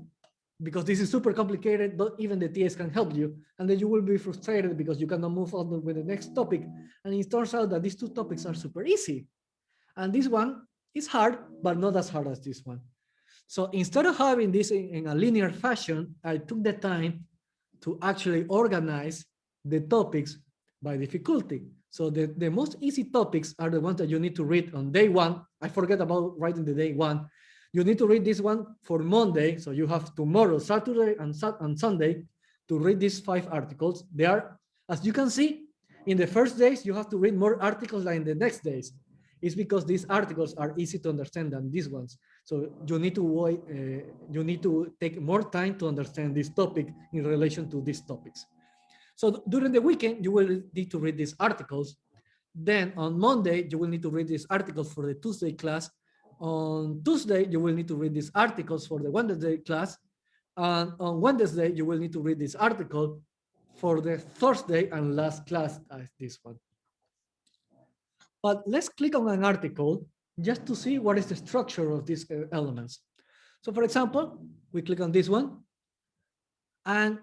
because this is super complicated, but even the TAs can help you. And then you will be frustrated because you cannot move on with the next topic. And it turns out that these 2 topics are super easy. And this one is hard, but not as hard as this one. So instead of having this in a linear fashion, I took the time to actually organize the topics by difficulty. So the most easy topics are the ones that you need to read on day 1. I forget about writing the day 1. You need to read this one for Monday. So you have tomorrow, Saturday, and Sunday to read these 5 articles. They are, as you can see, in the first days, you have to read more articles than in the next days. It's because these articles are easy to understand than these ones. So you need to wait, you need to take more time to understand this topic in relation to these topics. So during the weekend, you will need to read these articles. Then on Monday, you will need to read these articles for the Tuesday class. On Tuesday, you will need to read these articles for the Wednesday class. And on Wednesday, you will need to read this article for the Thursday and last class as this one. But let's click on an article just to see what is the structure of these elements. So for example, we click on this one. And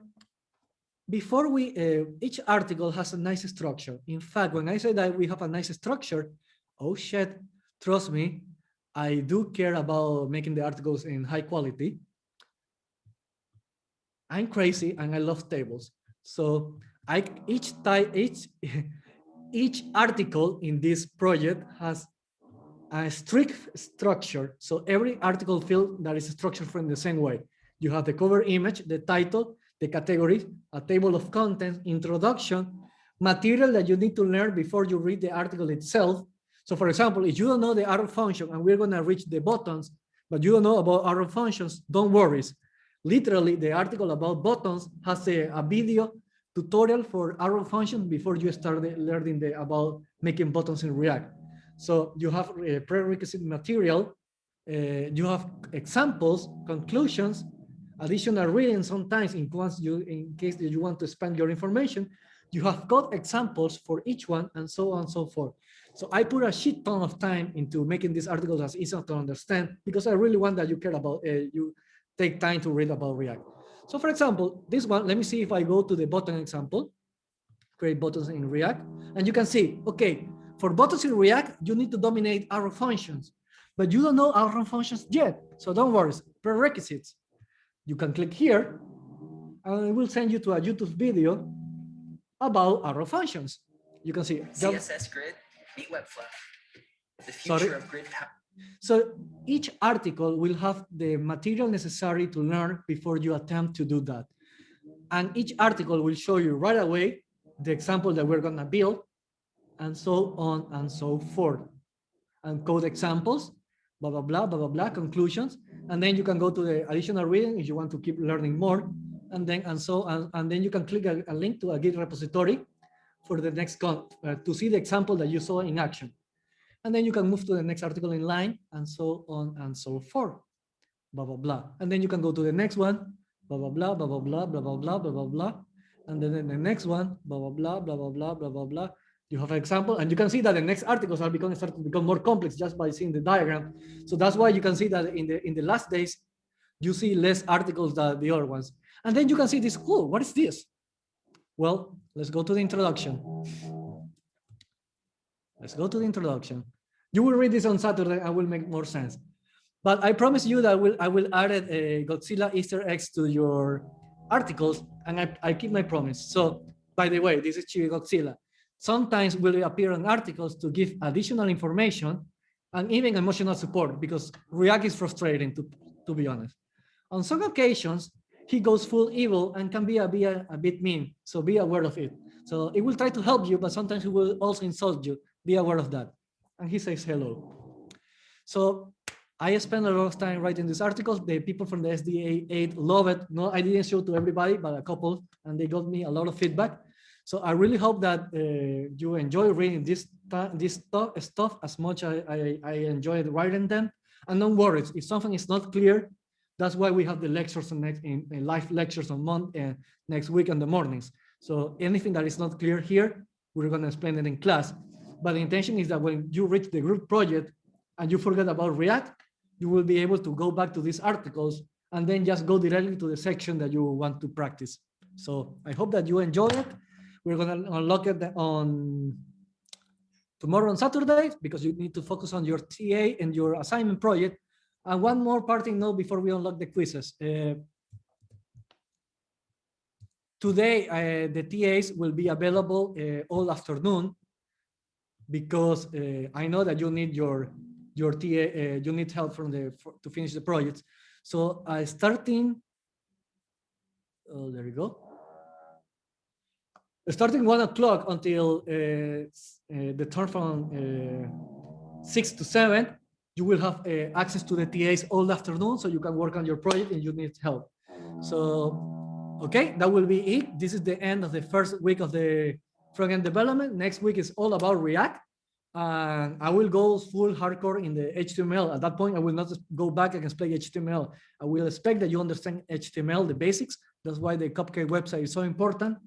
before each article has a nice structure. In fact, when I say that we have a nice structure, oh shit, trust me, I do care about making the articles in high quality. I'm crazy and I love tables. So each article in this project has a strict structure. So every article field that is structured from the same way. You have the cover image, the title, the categories, a table of contents, introduction, material that you need to learn before you read the article itself. So for example, if you don't know the arrow function and we're going to reach the buttons, but you don't know about arrow functions, don't worry. Literally, the article about buttons has a video tutorial for arrow functions before you start learning about making buttons in React. So you have a prerequisite material, you have examples, conclusions, additional reading sometimes in case you want to expand your information. You have got examples for each one, and so on and so forth. So I put a shit ton of time into making these articles as easy to understand, because I really want that you care about, you take time to read about React. So for example, this one, let me see if I go to the button example, create buttons in React, and you can see, okay, for buttons in React, you need to dominate arrow functions, but you don't know arrow functions yet. So don't worry, prerequisites. You can click here, and it will send you to a YouTube video about arrow functions. You can see CSS grid, meet Webflow. The future of grid power. So each article will have the material necessary to learn before you attempt to do that. And each article will show you right away the example that we're gonna build, and so on and so forth. And code examples, blah, blah, blah, blah, blah, blah, conclusions. And then you can go to the additional reading if you want to keep learning more. And then, and then you can click a link to a Git repository for the next, to see the example that you saw in action. And then you can move to the next article in line, and so on and so forth, blah, blah, blah. And then you can go to the next one, blah, blah, blah, blah, blah, blah, blah, blah, blah, blah, blah, blah. And then the next one, blah, blah, blah, blah, blah, blah, blah, blah, blah. You have an example, and you can see that the next articles are starting to become more complex just by seeing the diagram. So that's why you can see that in the last days, you see less articles than the other ones. And then you can see this, oh, what is this? Well, let's go to the introduction. Let's go to the introduction. You will read this on Saturday and will make more sense. But I promise you that I will add a Godzilla Easter eggs to your articles, and I keep my promise. So, by the way, this is Chibi Godzilla. Sometimes will appear on articles to give additional information and even emotional support, because React is frustrating, to be honest. On some occasions, he goes full evil and can be a bit mean, so be aware of it. So it will try to help you, but sometimes he will also insult you. Be aware of that. And he says hello. So I spent a lot of time writing these articles. The people from the SDA 8 love it. No, I didn't show to everybody, but a couple, and they got me a lot of feedback. So I really hope that you enjoy reading this stuff as much as I enjoyed writing them. And don't worry, if something is not clear, that's why we have the lectures in live lectures on next week in the mornings. So anything that is not clear here, we're going to explain it in class. But the intention is that when you reach the group project and you forget about React, you will be able to go back to these articles and then just go directly to the section that you want to practice. So I hope that you enjoy it. We're going to unlock it on tomorrow on Saturday, because you need to focus on your TA and your assignment project. And one more parting note before we unlock the quizzes. Today, the TAs will be available all afternoon, because I know that you need your TA, you need help to finish the projects. So starting, oh, there you go. Starting 1 o'clock until the turn from 6 to 7, you will have access to the TAs all afternoon, so you can work on your project and you need help. So, okay, that will be it. This is the end of the first week of the front-end development. Next week is all about React. And I will go full hardcore in the HTML. At that point, I will not go back and explain HTML. I will expect that you understand HTML, the basics. That's why the Cupcake website is so important.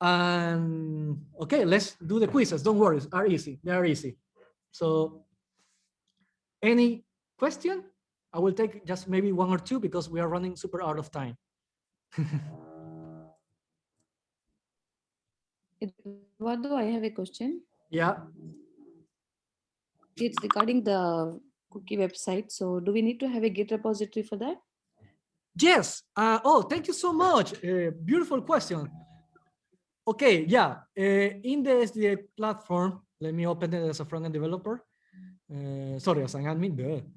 And okay, let's do the quizzes. Don't worry, are easy. They are easy. So any question? I will take just maybe one or two because we are running super out of time. Eduardo, I have a question. Yeah. It's regarding the cookie website. So do we need to have a Git repository for that? Yes. Oh, thank you so much. Beautiful question. Okay, yeah. In the SDA platform, let me open it as a front-end developer. Sorry, as an admin.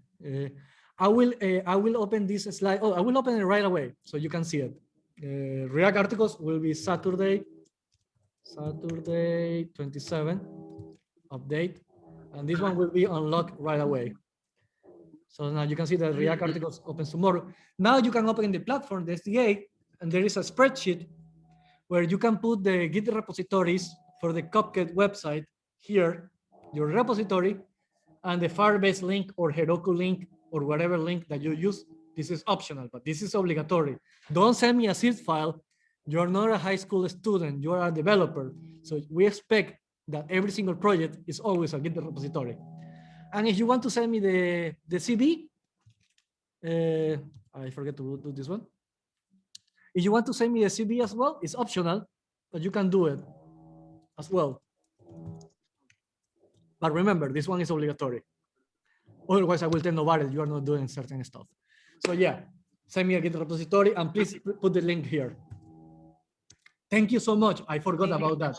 I will open this slide. Oh, I will open it right away so you can see it. React articles will be Saturday 27 update, and this one will be unlocked right away. So now you can see that React articles opens tomorrow. Now you can open in the platform, the SDA, and there is a spreadsheet where you can put the Git repositories for the Cupcake website here, your repository, and the Firebase link or Heroku link or whatever link that you use. This is optional, but this is obligatory. Don't send me a zip file. You're not a high school student, you are a developer. So we expect that every single project is always a Git repository. And if you want to send me the CV, I forget to do this one. If you want to send me a CV as well, it's optional, but you can do it as well. But remember, this one is obligatory. Otherwise, I will tell nobody you are not doing certain stuff. So yeah, send me a Git repository and please put the link here. Thank you so much. I forgot about that.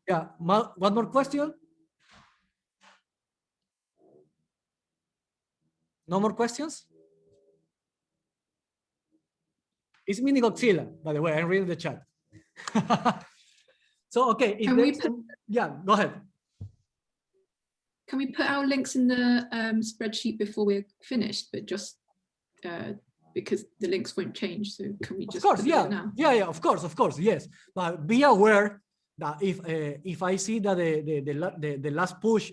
Yeah, one more question? No more questions? It's Mini Godzilla, by the way. I'm reading the chat. So, okay. Yeah, go ahead. Can we put our links in the spreadsheet before we're finished, but just because the links won't change, so can we just? Of course, yeah, of course, yes. But be aware that if I see that the last push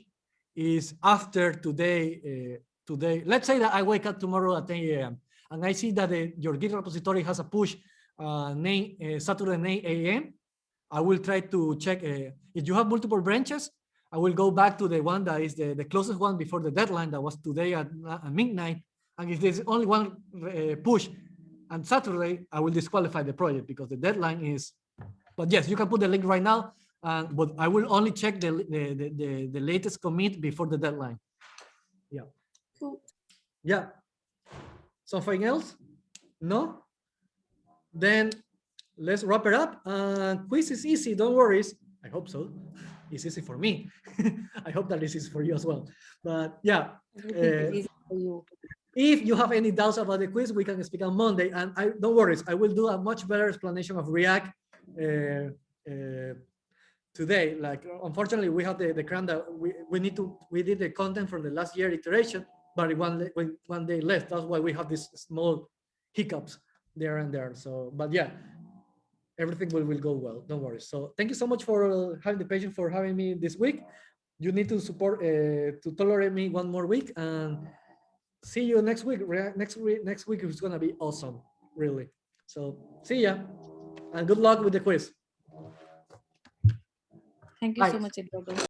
is after today, let's say that I wake up tomorrow at 10 a.m. and I see that your Git repository has a push Saturday 9 a.m. I will try to check if you have multiple branches. I will go back to the one that is the closest one before the deadline that was today at midnight. And if there's only one push on Saturday, I will disqualify the project because the deadline is. But yes, you can put the link right now. But I will only check the latest commit before the deadline. Yeah. Cool. Yeah. Something else? No? Then let's wrap it up. Quiz is easy. Don't worry. I hope so. It's easy for me. I hope that this is for you as well. But yeah, if you have any doubts about the quiz, we can speak on Monday. And don't worry, I will do a much better explanation of React today. Like, unfortunately, we have the crunch that we did the content from the last year iteration, but one day left. That's why we have these small hiccups there and there. So, but yeah. Everything will go well. Don't worry. So thank you so much for having the patience for having me this week. You need to support to tolerate me one more week, and see you next week. Next week is gonna be awesome, really. So see ya, and good luck with the quiz. Thank you so much, Eduardo.